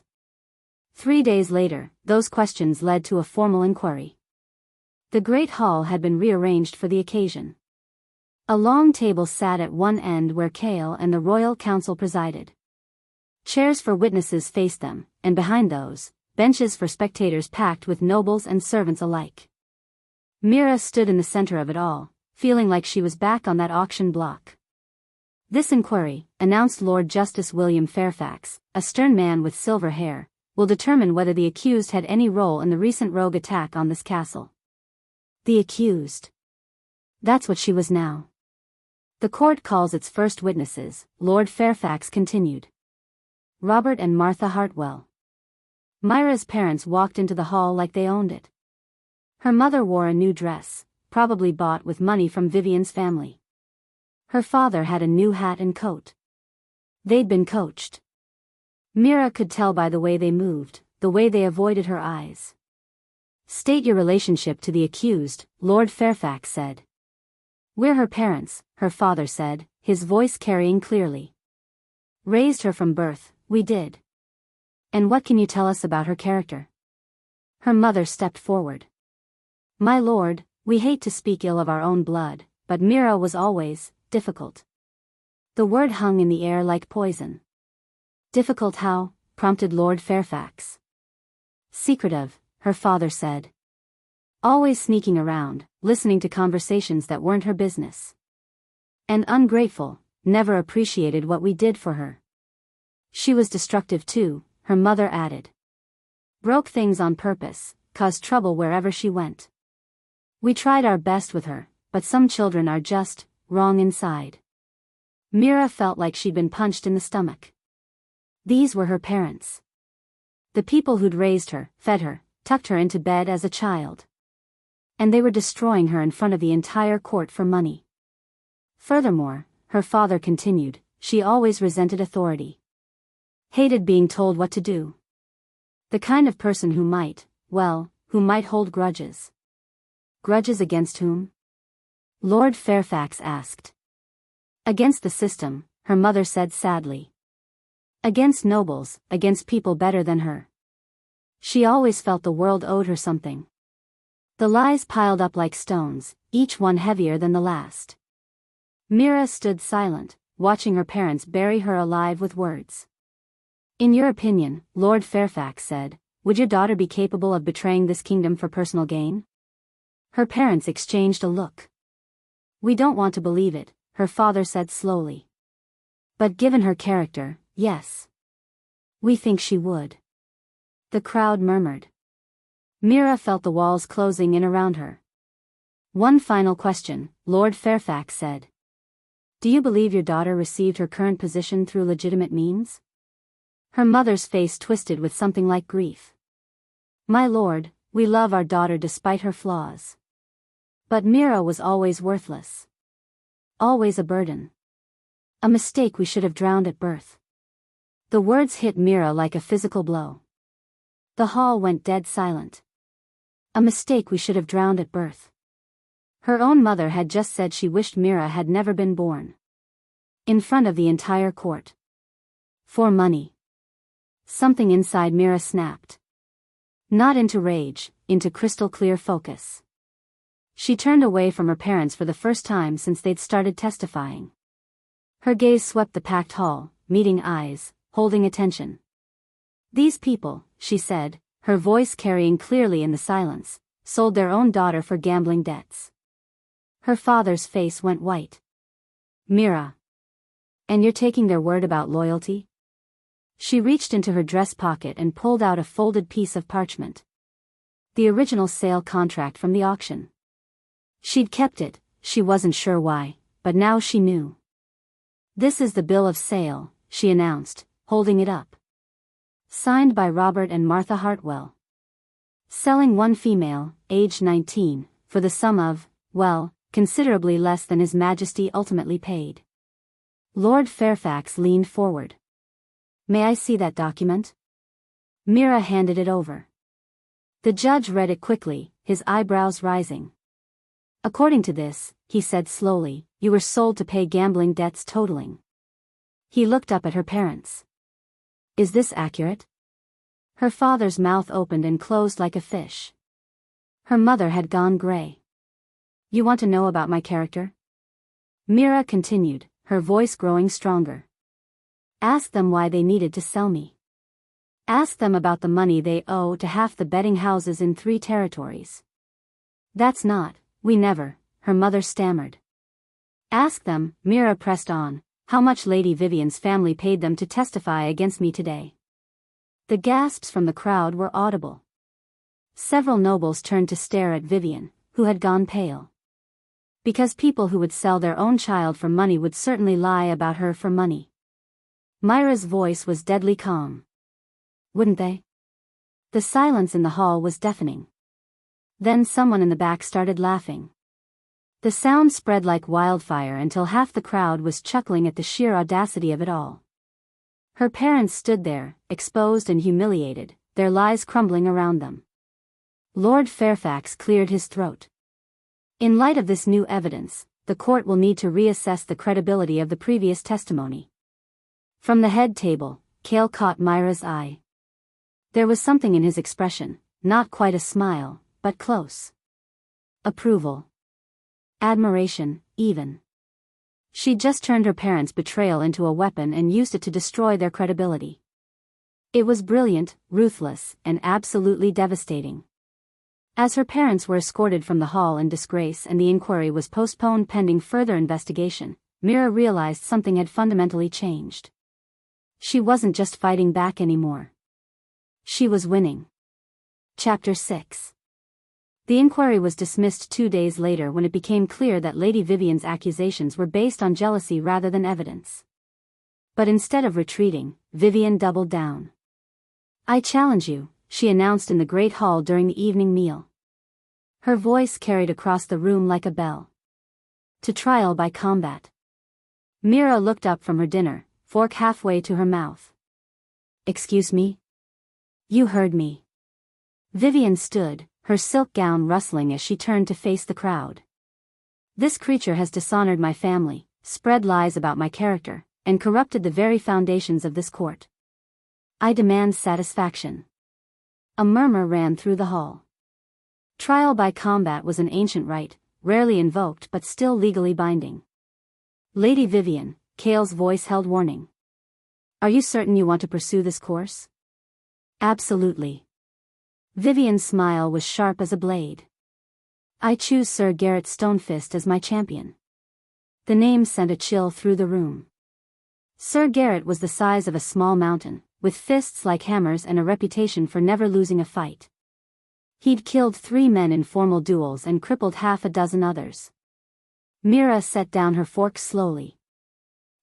3 days later, those questions led to a formal inquiry. The great hall had been rearranged for the occasion. A long table sat at one end where Cale and the royal council presided. Chairs for witnesses faced them, and behind those, benches for spectators packed with nobles and servants alike. Mira stood in the center of it all, feeling like she was back on that auction block. This inquiry, announced Lord Justice William Fairfax, a stern man with silver hair, will determine whether the accused had any role in the recent rogue attack on this castle. The accused. That's what she was now. The court calls its first witnesses, Lord Fairfax continued. Robert and Martha Hartwell. Myra's parents walked into the hall like they owned it. Her mother wore a new dress, probably bought with money from Vivian's family. Her father had a new hat and coat. They'd been coached. Mira could tell by the way they moved, the way they avoided her eyes. State your relationship to the accused, Lord Fairfax said. We're her parents, her father said, his voice carrying clearly. Raised her from birth, we did. And what can you tell us about her character? Her mother stepped forward. My lord, we hate to speak ill of our own blood, but Mira was always difficult. The word hung in the air like poison. Difficult how? Prompted Lord Fairfax. Secretive, her father said. Always sneaking around, listening to conversations that weren't her business. And ungrateful, never appreciated what we did for her. She was destructive too, her mother added. Broke things on purpose, caused trouble wherever she went. We tried our best with her, but some children are just wrong inside. Mira felt like she'd been punched in the stomach. These were her parents. The people who'd raised her, fed her, tucked her into bed as a child. And they were destroying her in front of the entire court for money. Furthermore, her father continued, she always resented authority. Hated being told what to do. The kind of person who might hold grudges. Grudges against whom? Lord Fairfax asked. Against the system, her mother said sadly. Against nobles, against people better than her. She always felt the world owed her something. The lies piled up like stones, each one heavier than the last. Mira stood silent, watching her parents bury her alive with words. "In your opinion," Lord Fairfax said, "would your daughter be capable of betraying this kingdom for personal gain?" Her parents exchanged a look. "We don't want to believe it," her father said slowly. "But given her character, yes. We think she would." The crowd murmured. Mira felt the walls closing in around her. "One final question," Lord Fairfax said. "Do you believe your daughter received her current position through legitimate means?" Her mother's face twisted with something like grief. "My lord, we love our daughter despite her flaws. But Mira was always worthless. Always a burden. A mistake we should have drowned at birth." The words hit Mira like a physical blow. The hall went dead silent. A mistake we should have drowned at birth. Her own mother had just said she wished Mira had never been born. In front of the entire court. For money. Something inside Mira snapped. Not into rage, into crystal clear focus. She turned away from her parents for the first time since they'd started testifying. Her gaze swept the packed hall, meeting eyes, holding attention. "These people," she said, her voice carrying clearly in the silence, "sold their own daughter for gambling debts." Her father's face went white. "Mira. And you're taking their word about loyalty?" She reached into her dress pocket and pulled out a folded piece of parchment. The original sale contract from the auction. She'd kept it, she wasn't sure why, but now she knew. "This is the bill of sale," she announced, holding it up. "Signed by Robert and Martha Hartwell. Selling one female, aged 19, for the sum of, well, considerably less than His Majesty ultimately paid." Lord Fairfax leaned forward. "May I see that document?" Mira handed it over. The judge read it quickly, his eyebrows rising. "According to this," he said slowly, "you were sold to pay gambling debts totaling." He looked up at her parents. "Is this accurate?" Her father's mouth opened and closed like a fish. Her mother had gone gray. "You want to know about my character?" Mira continued, her voice growing stronger. "Ask them why they needed to sell me. Ask them about the money they owe to half the betting houses in 3 territories. That's not, we never," her mother stammered. "Ask them," Mira pressed on, "how much Lady Vivian's family paid them to testify against me today." The gasps from the crowd were audible. Several nobles turned to stare at Vivian, who had gone pale. Because people who would sell their own child for money would certainly lie about her for money. Myra's voice was deadly calm. "Wouldn't they?" The silence in the hall was deafening. Then someone in the back started laughing. The sound spread like wildfire until half the crowd was chuckling at the sheer audacity of it all. Her parents stood there, exposed and humiliated, their lies crumbling around them. Lord Fairfax cleared his throat. "In light of this new evidence, the court will need to reassess the credibility of the previous testimony." From the head table, Cale caught Myra's eye. There was something in his expression, not quite a smile, but close. Approval. Admiration, even. She'd just turned her parents' betrayal into a weapon and used it to destroy their credibility. It was brilliant, ruthless, and absolutely devastating. As her parents were escorted from the hall in disgrace and the inquiry was postponed pending further investigation, Mira realized something had fundamentally changed. She wasn't just fighting back anymore. She was winning. Chapter 6. The inquiry was dismissed 2 days later when it became clear that Lady Vivian's accusations were based on jealousy rather than evidence. But instead of retreating, Vivian doubled down. "I challenge you," she announced in the great hall during the evening meal. Her voice carried across the room like a bell. "To trial by combat." Mira looked up from her dinner, fork halfway to her mouth. "Excuse me?" "You heard me." Vivian stood, her silk gown rustling as she turned to face the crowd. "This creature has dishonored my family, spread lies about my character, and corrupted the very foundations of this court. I demand satisfaction." A murmur ran through the hall. Trial by combat was an ancient right, rarely invoked but still legally binding. Lady Vivian, Cale's voice held warning. Are you certain you want to pursue this course? Absolutely. Vivian's smile was sharp as a blade. I choose Sir Garrett Stonefist as my champion. The name sent a chill through the room. Sir Garrett was the size of a small mountain, with fists like hammers and a reputation for never losing a fight. He'd killed 3 men in formal duels and crippled half a dozen others. Mira set down her fork slowly.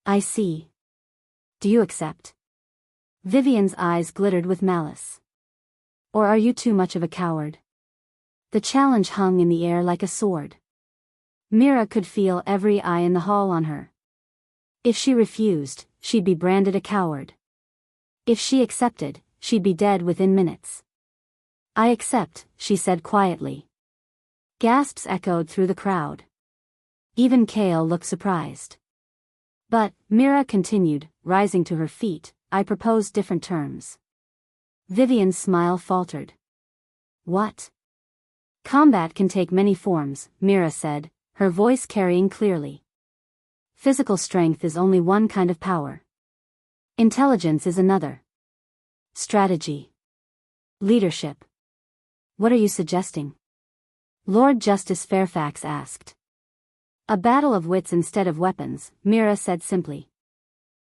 I see. Do you accept? Vivian's eyes glittered with malice. Or are you too much of a coward? The challenge hung in the air like a sword. Mira could feel every eye in the hall on her. If she refused, she'd be branded a coward. If she accepted, she'd be dead within minutes. I accept, she said quietly. Gasps echoed through the crowd. Even Cale looked surprised. But, Mira continued, rising to her feet, I propose different terms. Vivian's smile faltered. What? Combat can take many forms, Mira said, her voice carrying clearly. Physical strength is only one kind of power. Intelligence is another. Strategy. Leadership. What are you suggesting? Lord Justice Fairfax asked. A battle of wits instead of weapons, Mira said simply.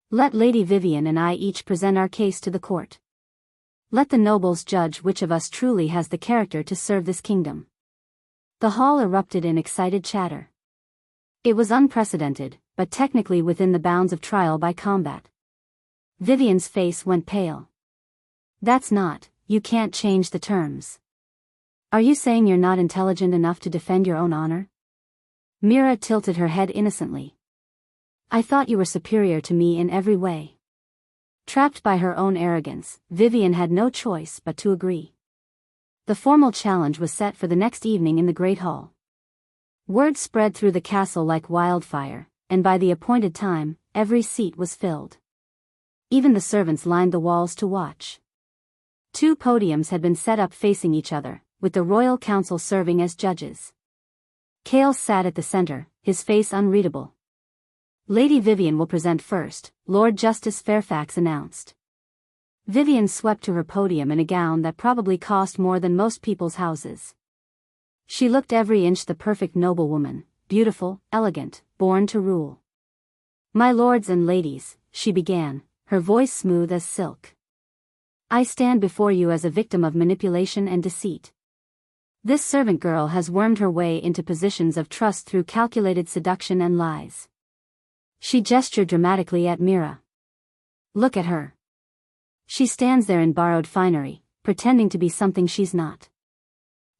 Let Lady Vivian and I each present our case to the court. Let the nobles judge which of us truly has the character to serve this kingdom. The hall erupted in excited chatter. It was unprecedented, but technically within the bounds of trial by combat. Vivian's face went pale. That's not, you can't change the terms. Are you saying you're not intelligent enough to defend your own honor? Mira tilted her head innocently. I thought you were superior to me in every way. Trapped by her own arrogance, Vivian had no choice but to agree. The formal challenge was set for the next evening in the Great Hall. Word spread through the castle like wildfire, and by the appointed time, every seat was filled. Even the servants lined the walls to watch. 2 podiums had been set up facing each other, with the royal council serving as judges. Cale sat at the center, his face unreadable. Lady Vivian will present first, Lord Justice Fairfax announced. Vivian swept to her podium in a gown that probably cost more than most people's houses. She looked every inch the perfect noblewoman, beautiful, elegant, born to rule. My lords and ladies, she began, her voice smooth as silk. I stand before you as a victim of manipulation and deceit. This servant girl has wormed her way into positions of trust through calculated seduction and lies. She gestured dramatically at Mira. Look at her. She stands there in borrowed finery, pretending to be something she's not.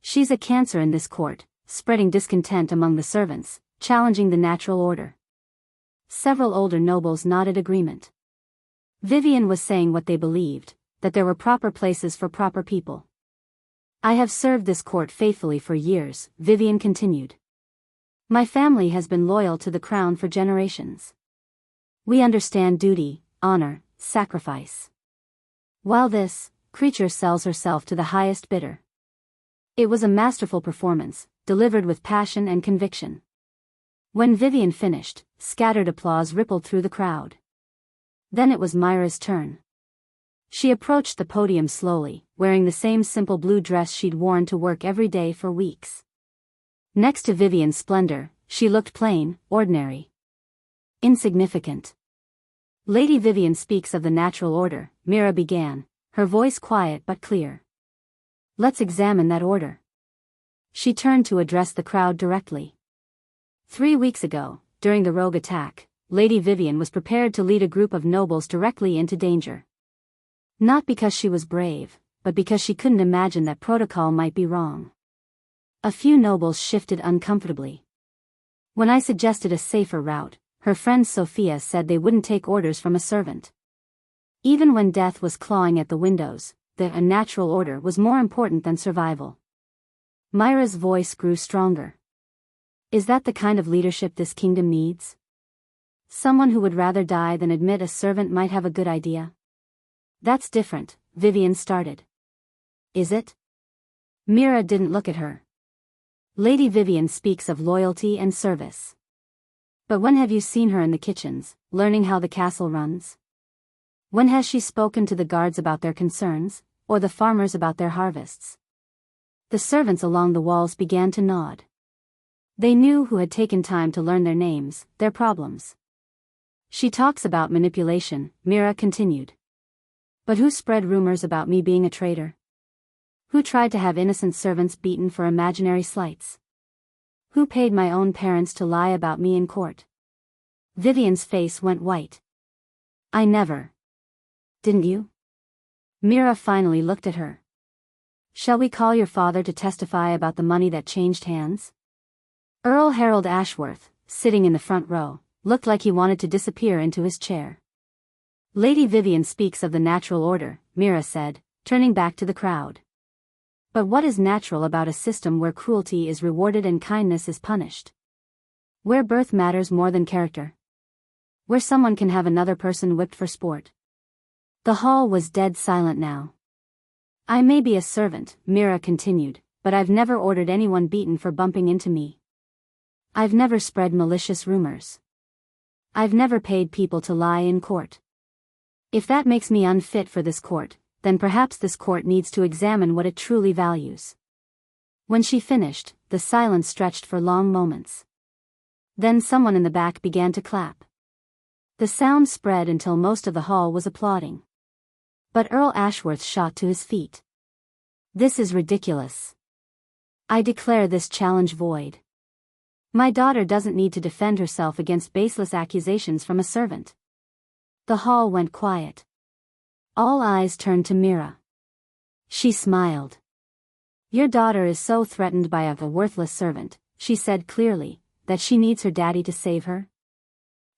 She's a cancer in this court, spreading discontent among the servants, challenging the natural order. Several older nobles nodded agreement. Vivian was saying what they believed, that there were proper places for proper people. I have served this court faithfully for years, Vivian continued. My family has been loyal to the crown for generations. We understand duty, honor, sacrifice. While this creature sells herself to the highest bidder. It was a masterful performance, delivered with passion and conviction. When Vivian finished, scattered applause rippled through the crowd. Then it was Myra's turn. She approached the podium slowly, wearing the same simple blue dress she'd worn to work every day for weeks. Next to Vivian's splendor, she looked plain, ordinary. Insignificant. Lady Vivian speaks of the natural order, Mira began, her voice quiet but clear. Let's examine that order. She turned to address the crowd directly. 3 weeks ago, during the rogue attack, Lady Vivian was prepared to lead a group of nobles directly into danger. Not because she was brave, but because she couldn't imagine that protocol might be wrong. A few nobles shifted uncomfortably. When I suggested a safer route, her friend Sophia said they wouldn't take orders from a servant. Even when death was clawing at the windows, the unnatural order was more important than survival. Myra's voice grew stronger. Is that the kind of leadership this kingdom needs? Someone who would rather die than admit a servant might have a good idea? That's different, Vivian started. Is it? Mira didn't look at her. Lady Vivian speaks of loyalty and service. But when have you seen her in the kitchens, learning how the castle runs? When has she spoken to the guards about their concerns, or the farmers about their harvests? The servants along the walls began to nod. They knew who had taken time to learn their names, their problems. She talks about manipulation, Mira continued. But who spread rumors about me being a traitor? Who tried to have innocent servants beaten for imaginary slights? Who paid my own parents to lie about me in court? Vivian's face went white. I never. Didn't you? Mira finally looked at her. Shall we call your father to testify about the money that changed hands? Earl Harold Ashworth, sitting in the front row, looked like he wanted to disappear into his chair. Lady Vivian speaks of the natural order, Mira said, turning back to the crowd. But what is natural about a system where cruelty is rewarded and kindness is punished? Where birth matters more than character? Where someone can have another person whipped for sport? The hall was dead silent now. I may be a servant, Mira continued, but I've never ordered anyone beaten for bumping into me. I've never spread malicious rumors. I've never paid people to lie in court. If that makes me unfit for this court, then perhaps this court needs to examine what it truly values. When she finished, the silence stretched for long moments. Then someone in the back began to clap. The sound spread until most of the hall was applauding. But Earl Ashworth shot to his feet. This is ridiculous. I declare this challenge void. My daughter doesn't need to defend herself against baseless accusations from a servant. The hall went quiet. All eyes turned to Mira. She smiled. Your daughter is so threatened by a worthless servant, she said clearly, that she needs her daddy to save her.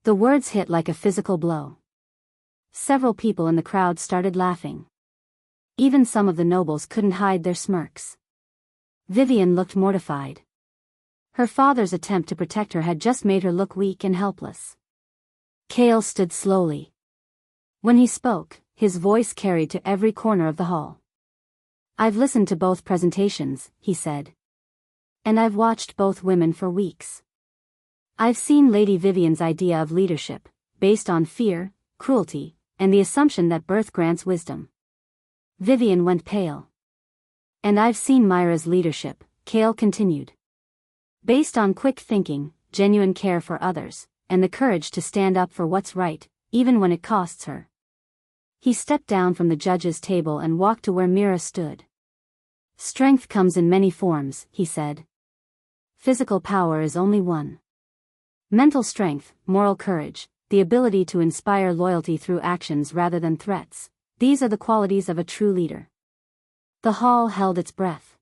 The words hit like a physical blow. Several people in the crowd started laughing. Even some of the nobles couldn't hide their smirks. Vivian looked mortified. Her father's attempt to protect her had just made her look weak and helpless. Cale stood slowly. When he spoke, his voice carried to every corner of the hall. I've listened to both presentations, he said. And I've watched both women for weeks. I've seen Lady Vivian's idea of leadership, based on fear, cruelty, and the assumption that birth grants wisdom. Vivian went pale. And I've seen Myra's leadership, Cale continued. Based on quick thinking, genuine care for others, and the courage to stand up for what's right, even when it costs her. He stepped down from the judge's table and walked to where Mira stood. Strength comes in many forms, he said. Physical power is only one. Mental strength, moral courage, the ability to inspire loyalty through actions rather than threats, these are the qualities of a true leader. The hall held its breath.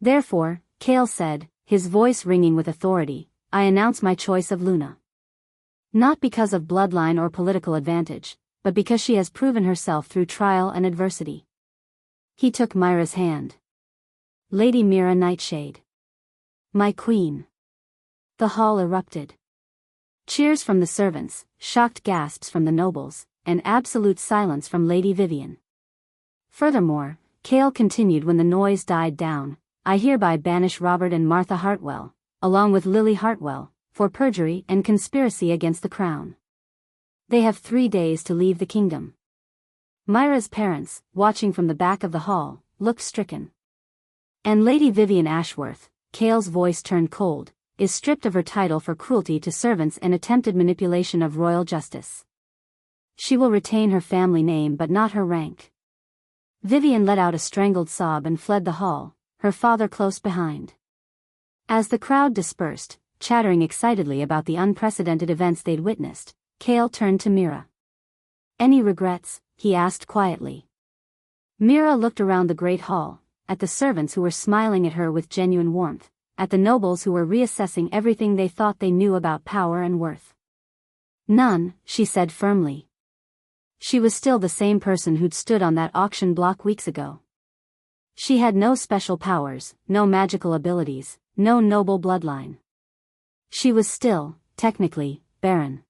Therefore, Cale said, his voice ringing with authority, I announce my choice of Luna. Not because of bloodline or political advantage, but because she has proven herself through trial and adversity. He took Myra's hand. Lady Mira Nightshade. My queen. The hall erupted. Cheers from the servants, shocked gasps from the nobles, and absolute silence from Lady Vivian. Furthermore, Cale continued when the noise died down, I hereby banish Robert and Martha Hartwell, along with Lily Hartwell, for perjury and conspiracy against the crown. They have 3 days to leave the kingdom. Myra's parents, watching from the back of the hall, looked stricken. And Lady Vivian Ashworth, Cale's voice turned cold, is stripped of her title for cruelty to servants and attempted manipulation of royal justice. She will retain her family name but not her rank. Vivian let out a strangled sob and fled the hall, her father close behind. As the crowd dispersed, chattering excitedly about the unprecedented events they'd witnessed, Cale turned to Mira. Any regrets? He asked quietly. Mira looked around the great hall, at the servants who were smiling at her with genuine warmth, at the nobles who were reassessing everything they thought they knew about power and worth. None, she said firmly. She was still the same person who'd stood on that auction block weeks ago. She had no special powers, no magical abilities, no noble bloodline. She was still, technically, barren.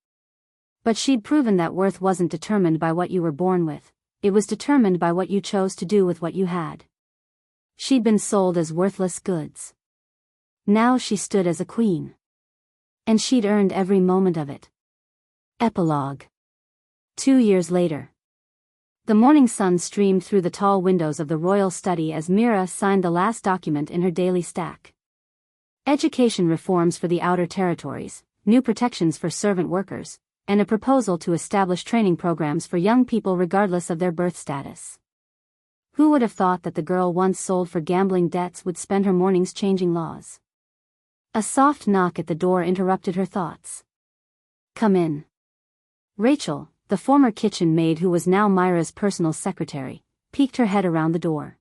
But she'd proven that worth wasn't determined by what you were born with, it was determined by what you chose to do with what you had. She'd been sold as worthless goods. Now she stood as a queen. And she'd earned every moment of it. Epilogue. 2 years later. The morning sun streamed through the tall windows of the royal study as Mira signed the last document in her daily stack. Education reforms for the outer territories, new protections for servant workers, and a proposal to establish training programs for young people regardless of their birth status. Who would have thought that the girl once sold for gambling debts would spend her mornings changing laws? A soft knock at the door interrupted her thoughts. "Come in." Rachel, the former kitchen maid who was now Myra's personal secretary, peeked her head around the door.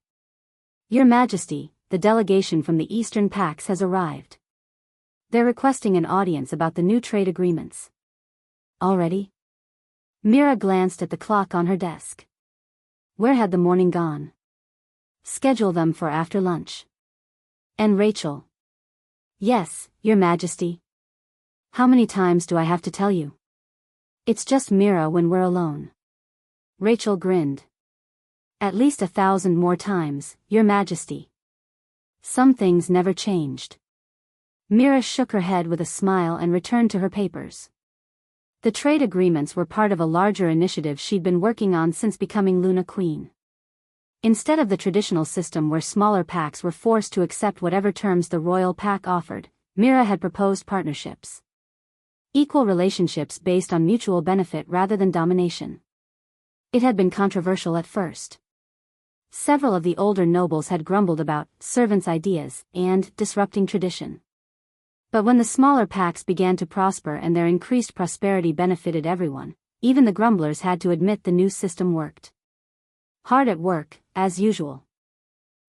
"Your Majesty, the delegation from the Eastern Pax has arrived. They're requesting an audience about the new trade agreements." "Already?" Mira glanced at the clock on her desk. Where had the morning gone? "Schedule them for after lunch." "And Rachel?" "Yes, Your Majesty." "How many times do I have to tell you?" "It's just Mira when we're alone." Rachel grinned. "At least 1,000 more times, Your Majesty." Some things never changed. Mira shook her head with a smile and returned to her papers. The trade agreements were part of a larger initiative she'd been working on since becoming Luna Queen. Instead of the traditional system where smaller packs were forced to accept whatever terms the royal pack offered, Mira had proposed partnerships. Equal relationships based on mutual benefit rather than domination. It had been controversial at first. Several of the older nobles had grumbled about servants' ideas and disrupting tradition. But when the smaller packs began to prosper and their increased prosperity benefited everyone, even the grumblers had to admit the new system worked. Hard at work, as usual.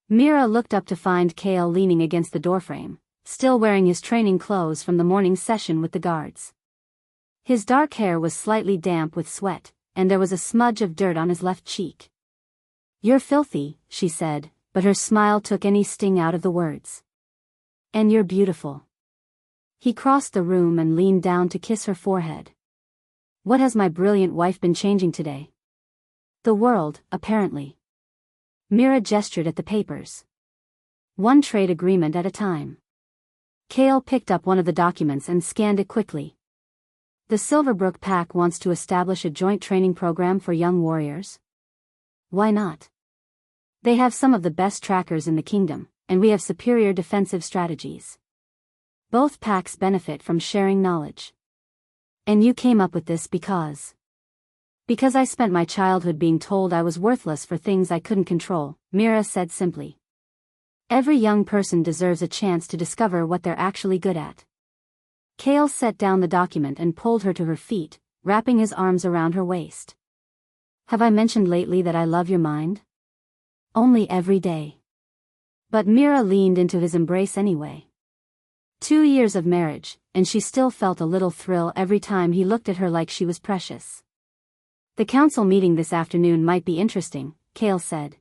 Mira looked up to find Kale leaning against the doorframe, still wearing his training clothes from the morning session with the guards. His dark hair was slightly damp with sweat, and there was a smudge of dirt on his left cheek. "You're filthy," she said, but her smile took any sting out of the words. "And you're beautiful." He crossed the room and leaned down to kiss her forehead. "What has my brilliant wife been changing today?" "The world, apparently." Mira gestured at the papers. "One trade agreement at a time." Kale picked up one of the documents and scanned it quickly. "The Silverbrook Pack wants to establish a joint training program for young warriors." "Why not? They have some of the best trackers in the kingdom, and we have superior defensive strategies. Both packs benefit from sharing knowledge." "And you came up with this because..." "Because I spent my childhood being told I was worthless for things I couldn't control," Mira said simply. "Every young person deserves a chance to discover what they're actually good at." Kale set down the document and pulled her to her feet, wrapping his arms around her waist. "Have I mentioned lately that I love your mind?" "Only every day." But Mira leaned into his embrace anyway. 2 years of marriage, and she still felt a little thrill every time he looked at her like she was precious. "The council meeting this afternoon might be interesting," Kale said.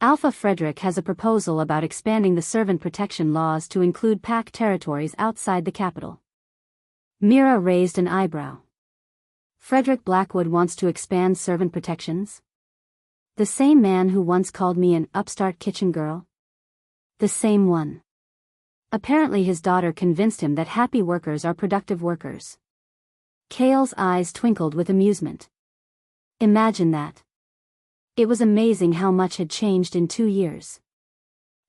"Alpha Frederick has a proposal about expanding the servant protection laws to include pack territories outside the capital." Mira raised an eyebrow. "Frederick Blackwood wants to expand servant protections?" "The same man who once called me an upstart kitchen girl?" "The same one." Apparently his daughter convinced him that happy workers are productive workers. Kale's eyes twinkled with amusement. Imagine that. It was amazing how much had changed in 2 years.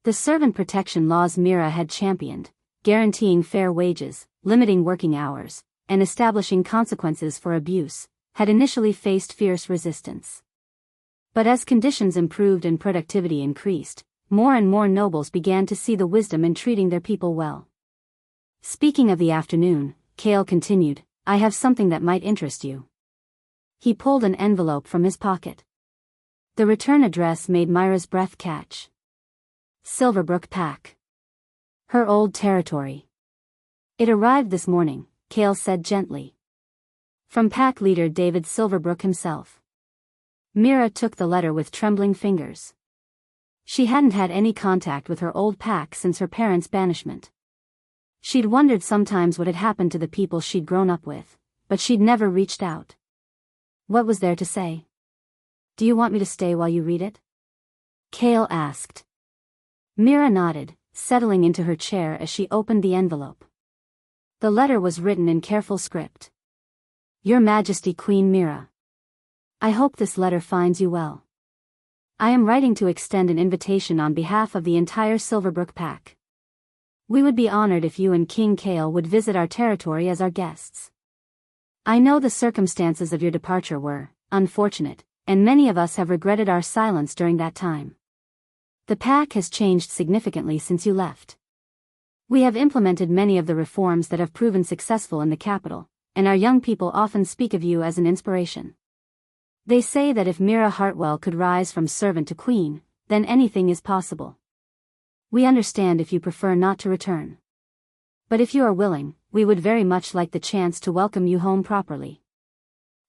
The servant protection laws Mira had championed, guaranteeing fair wages, limiting working hours, and establishing consequences for abuse, had initially faced fierce resistance. But as conditions improved and productivity increased, more and more nobles began to see the wisdom in treating their people well. "Speaking of the afternoon," Kale continued, "I have something that might interest you." He pulled an envelope from his pocket. The return address made Myra's breath catch. Silverbrook Pack. Her old territory. "It arrived this morning," Kale said gently. "From pack leader David Silverbrook himself." Mira took the letter with trembling fingers. She hadn't had any contact with her old pack since her parents' banishment. She'd wondered sometimes what had happened to the people she'd grown up with, but she'd never reached out. What was there to say? "Do you want me to stay while you read it?" Kale asked. Mira nodded, settling into her chair as she opened the envelope. The letter was written in careful script. Your Majesty Queen Mira. I hope this letter finds you well. I am writing to extend an invitation on behalf of the entire Silverbrook pack. We would be honored if you and King Kale would visit our territory as our guests. I know the circumstances of your departure were unfortunate, and many of us have regretted our silence during that time. The pack has changed significantly since you left. We have implemented many of the reforms that have proven successful in the capital, and our young people often speak of you as an inspiration. They say that if Mira Hartwell could rise from servant to queen, then anything is possible. We understand if you prefer not to return. But if you are willing, we would very much like the chance to welcome you home properly.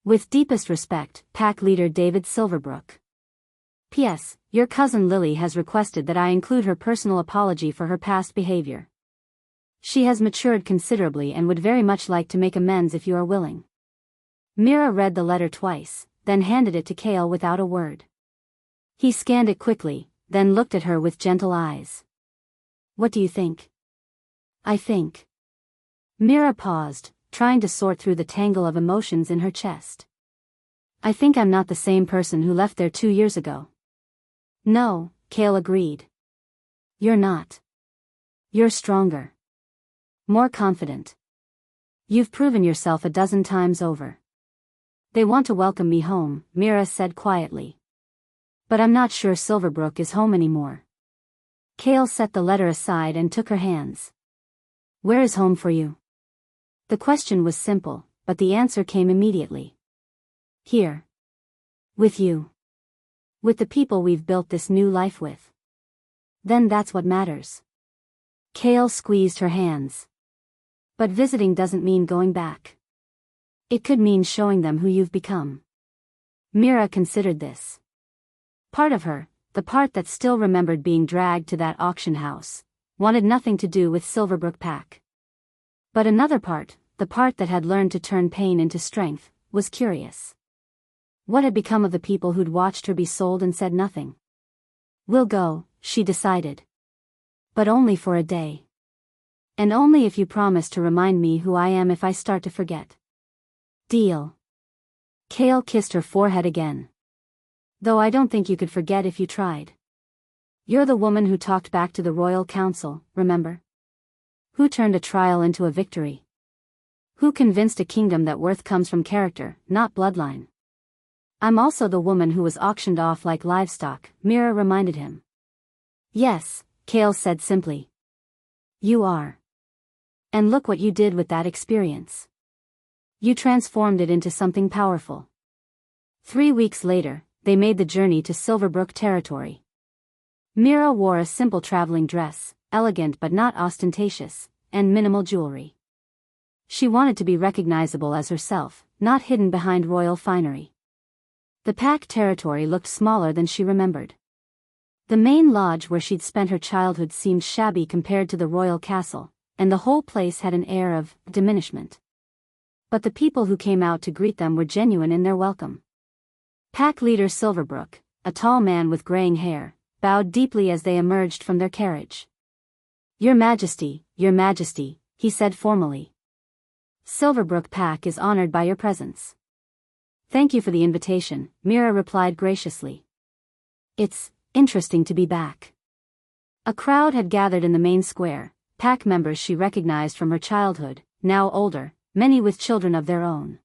With deepest respect, Pack Leader David Silverbrook. P.S. Your cousin Lily has requested that I include her personal apology for her past behavior. She has matured considerably and would very much like to make amends if you are willing. Mira read the letter twice, then handed it to Kale without a word. He scanned it quickly, then looked at her with gentle eyes. What do you think? I think. Mira paused, trying to sort through the tangle of emotions in her chest. I think I'm not the same person who left there 2 years ago. No, Kale agreed. You're not. You're stronger. More confident. You've proven yourself a dozen times over. They want to welcome me home, Mira said quietly. But I'm not sure Silverbrook is home anymore. Kale set the letter aside and took her hands. Where is home for you? The question was simple, but the answer came immediately. Here. With you. With the people we've built this new life with. Then that's what matters. Kale squeezed her hands. But visiting doesn't mean going back. It could mean showing them who you've become. Mira considered this. Part of her, the part that still remembered being dragged to that auction house, wanted nothing to do with Silverbrook Pack. But another part, the part that had learned to turn pain into strength, was curious. What had become of the people who'd watched her be sold and said nothing? We'll go, she decided. But only for a day. And only if you promise to remind me who I am if I start to forget. Deal. Kale kissed her forehead again. Though I don't think you could forget if you tried. You're the woman who talked back to the Royal Council, remember? Who turned a trial into a victory? Who convinced a kingdom that worth comes from character, not bloodline? I'm also the woman who was auctioned off like livestock, Mira reminded him. Yes, Kale said simply. You are. And look what you did with that experience. You transformed it into something powerful. 3 weeks later, they made the journey to Silverbrook territory. Mira wore a simple traveling dress, elegant but not ostentatious, and minimal jewelry. She wanted to be recognizable as herself, not hidden behind royal finery. The pack territory looked smaller than she remembered. The main lodge where she'd spent her childhood seemed shabby compared to the royal castle, and the whole place had an air of diminishment. But the people who came out to greet them were genuine in their welcome. Pack leader Silverbrook, a tall man with graying hair, bowed deeply as they emerged from their carriage. Your Majesty, he said formally. Silverbrook Pack is honored by your presence. Thank you for the invitation, Mira replied graciously. It's interesting to be back. A crowd had gathered in the main square, pack members she recognized from her childhood, now older, many with children of their own.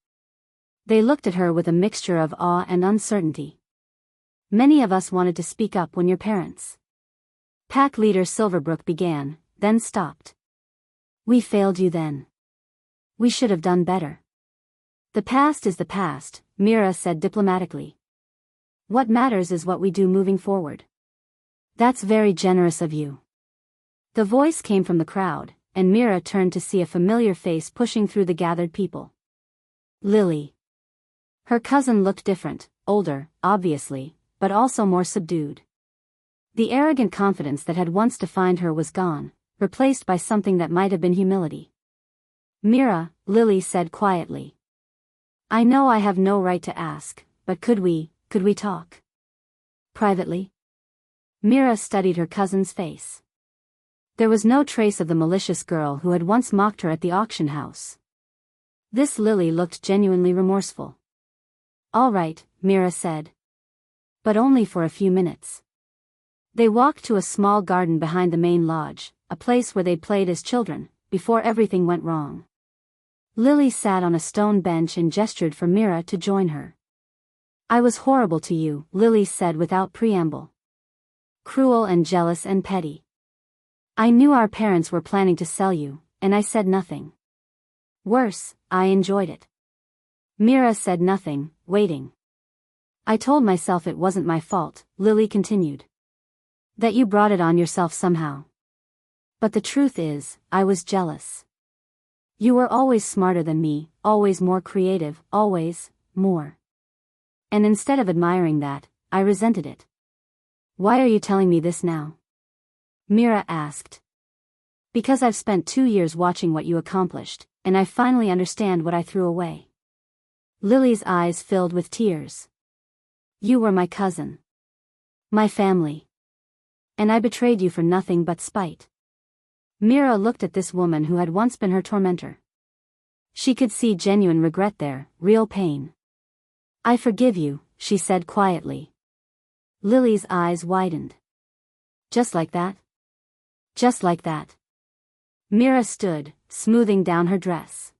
They looked at her with a mixture of awe and uncertainty. Many of us wanted to speak up when your parents. Pack leader Silverbrook began, then stopped. We failed you then. We should have done better. The past is the past, Mira said diplomatically. What matters is what we do moving forward. That's very generous of you. The voice came from the crowd, and Mira turned to see a familiar face pushing through the gathered people. Lily. Her cousin looked different, older, obviously, but also more subdued. The arrogant confidence that had once defined her was gone, replaced by something that might have been humility. Mira, Lily said quietly. I know I have no right to ask, but could we talk? Privately? Mira studied her cousin's face. There was no trace of the malicious girl who had once mocked her at the auction house. This Lily looked genuinely remorseful. "All right," Mira said. "But only for a few minutes." They walked to a small garden behind the main lodge, a place where they'd played as children, before everything went wrong. Lily sat on a stone bench and gestured for Mira to join her. "I was horrible to you," Lily said without preamble. "Cruel and jealous and petty. I knew our parents were planning to sell you, and I said nothing. Worse, I enjoyed it." Mira said nothing, waiting. "I told myself it wasn't my fault," Lily continued. "That you brought it on yourself somehow. But the truth is, I was jealous. You were always smarter than me, always more creative, always more. And instead of admiring that, I resented it." "Why are you telling me this now?" Mira asked. "Because I've spent 2 years watching what you accomplished, and I finally understand what I threw away." Lily's eyes filled with tears. "You were my cousin. My family. And I betrayed you for nothing but spite." Mira looked at this woman who had once been her tormentor. She could see genuine regret there, real pain. "I forgive you," she said quietly. Lily's eyes widened. "Just like that? Just like that?" Mira stood, smoothing down her dress.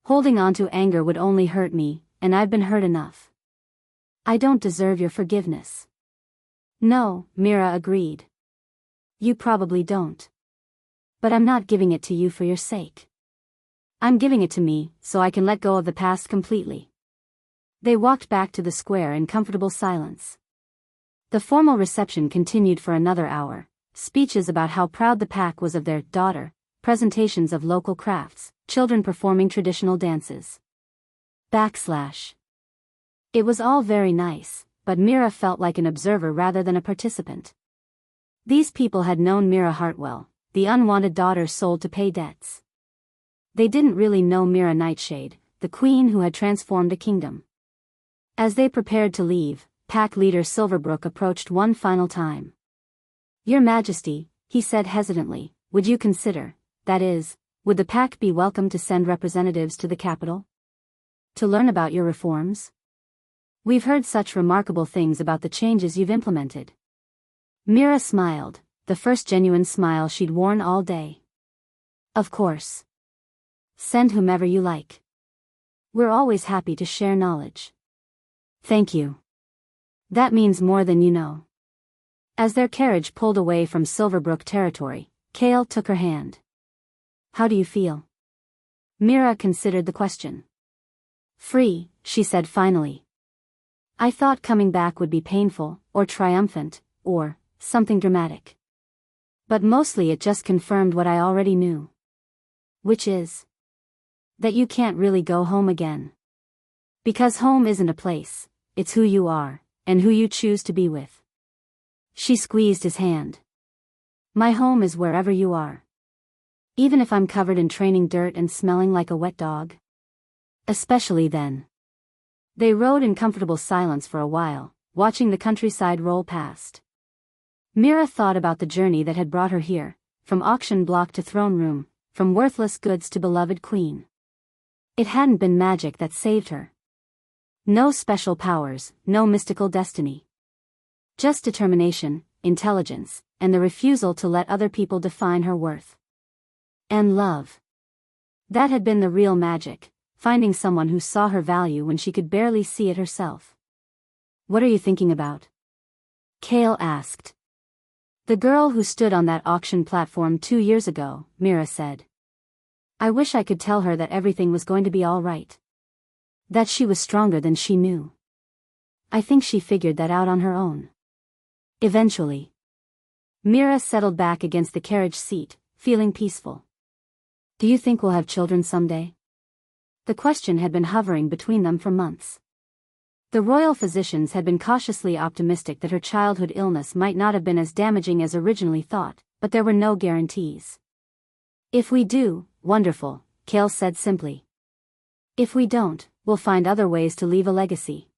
"Holding on to anger would only hurt me, and I've been hurt enough. I don't deserve your forgiveness." "No," Mira agreed. "You probably don't. But I'm not giving it to you for your sake. I'm giving it to me, so I can let go of the past completely." They walked back to the square in comfortable silence. The formal reception continued for another hour, speeches about how proud the pack was of their daughter, presentations of local crafts, children performing traditional dances. It was all very nice, but Mira felt like an observer rather than a participant. These people had known Mira Hartwell, the unwanted daughter sold to pay debts. They didn't really know Mira Nightshade, the queen who had transformed a kingdom. As they prepared to leave, pack leader Silverbrook approached one final time. "Your Majesty," he said hesitantly, "would you consider, that is, would the pack be welcome to send representatives to the capital? To learn about your reforms? We've heard such remarkable things about the changes you've implemented." Mira smiled, the first genuine smile she'd worn all day. "Of course. Send whomever you like. We're always happy to share knowledge." "Thank you. That means more than you know." As their carriage pulled away from Silverbrook territory, Kale took her hand. "How do you feel?" Mira considered the question. "Free," she said finally. "I thought coming back would be painful, or triumphant, or something dramatic. But mostly it just confirmed what I already knew. Which is that you can't really go home again. Because home isn't a place, it's who you are, and who you choose to be with." She squeezed his hand. "My home is wherever you are. Even if I'm covered in training dirt and smelling like a wet dog. Especially then." They rode in comfortable silence for a while, watching the countryside roll past. Mira thought about the journey that had brought her here, from auction block to throne room, from worthless goods to beloved queen. It hadn't been magic that saved her. No special powers, no mystical destiny. Just determination, intelligence, and the refusal to let other people define her worth. And love. That had been the real magic, finding someone who saw her value when she could barely see it herself. "What are you thinking about?" Kale asked. "The girl who stood on that auction platform 2 years ago," Mira said. "I wish I could tell her that everything was going to be all right. That she was stronger than she knew. I think she figured that out on her own. Eventually." Mira settled back against the carriage seat, feeling peaceful. "Do you think we'll have children someday?" The question had been hovering between them for months. The royal physicians had been cautiously optimistic that her childhood illness might not have been as damaging as originally thought, but there were no guarantees. "If we do, wonderful," Kale said simply. "If we don't, we'll find other ways to leave a legacy.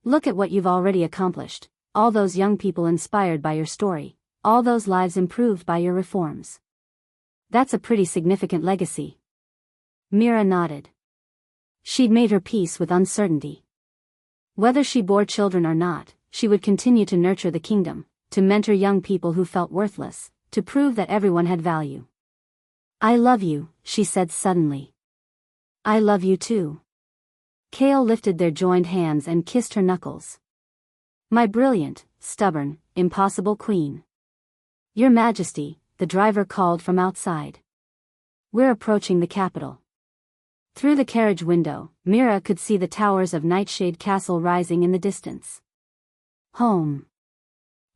Look at what you've already accomplished, all those young people inspired by your story, all those lives improved by your reforms. That's a pretty significant legacy. Mira nodded. She'd made her peace with uncertainty. Whether she bore children or not, she would continue to nurture the kingdom, to mentor young people who felt worthless, to prove that everyone had value. I love you, she said suddenly. I love you too. Kale lifted their joined hands and kissed her knuckles. My brilliant, stubborn, impossible queen. Your Majesty, the driver called from outside. We're approaching the capital. Through the carriage window, Mira could see the towers of Nightshade Castle rising in the distance. Home.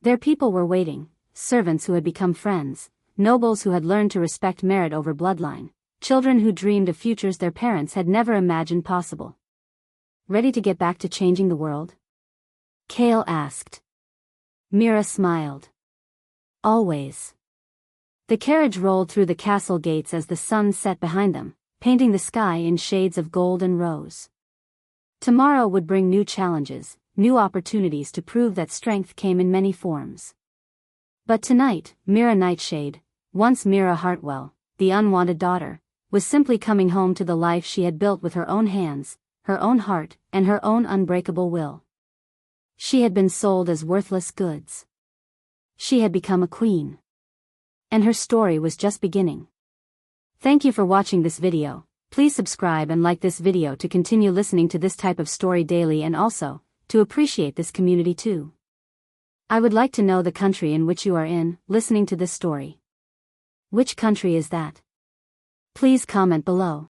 Their people were waiting, servants who had become friends, nobles who had learned to respect merit over bloodline, children who dreamed of futures their parents had never imagined possible. Ready to get back to changing the world? Kale asked. Mira smiled. Always. The carriage rolled through the castle gates as the sun set behind them, painting the sky in shades of gold and rose. Tomorrow would bring new challenges, new opportunities to prove that strength came in many forms. But tonight, Mira Nightshade, once Mira Hartwell, the unwanted daughter, was simply coming home to the life she had built with her own hands, her own heart, and her own unbreakable will. She had been sold as worthless goods. She had become a queen. And her story was just beginning. Thank you for watching this video. Please subscribe and like this video to continue listening to this type of story daily and also, to appreciate this community too. I would like to know the country in which you are in, listening to this story. Which country is that? Please comment below.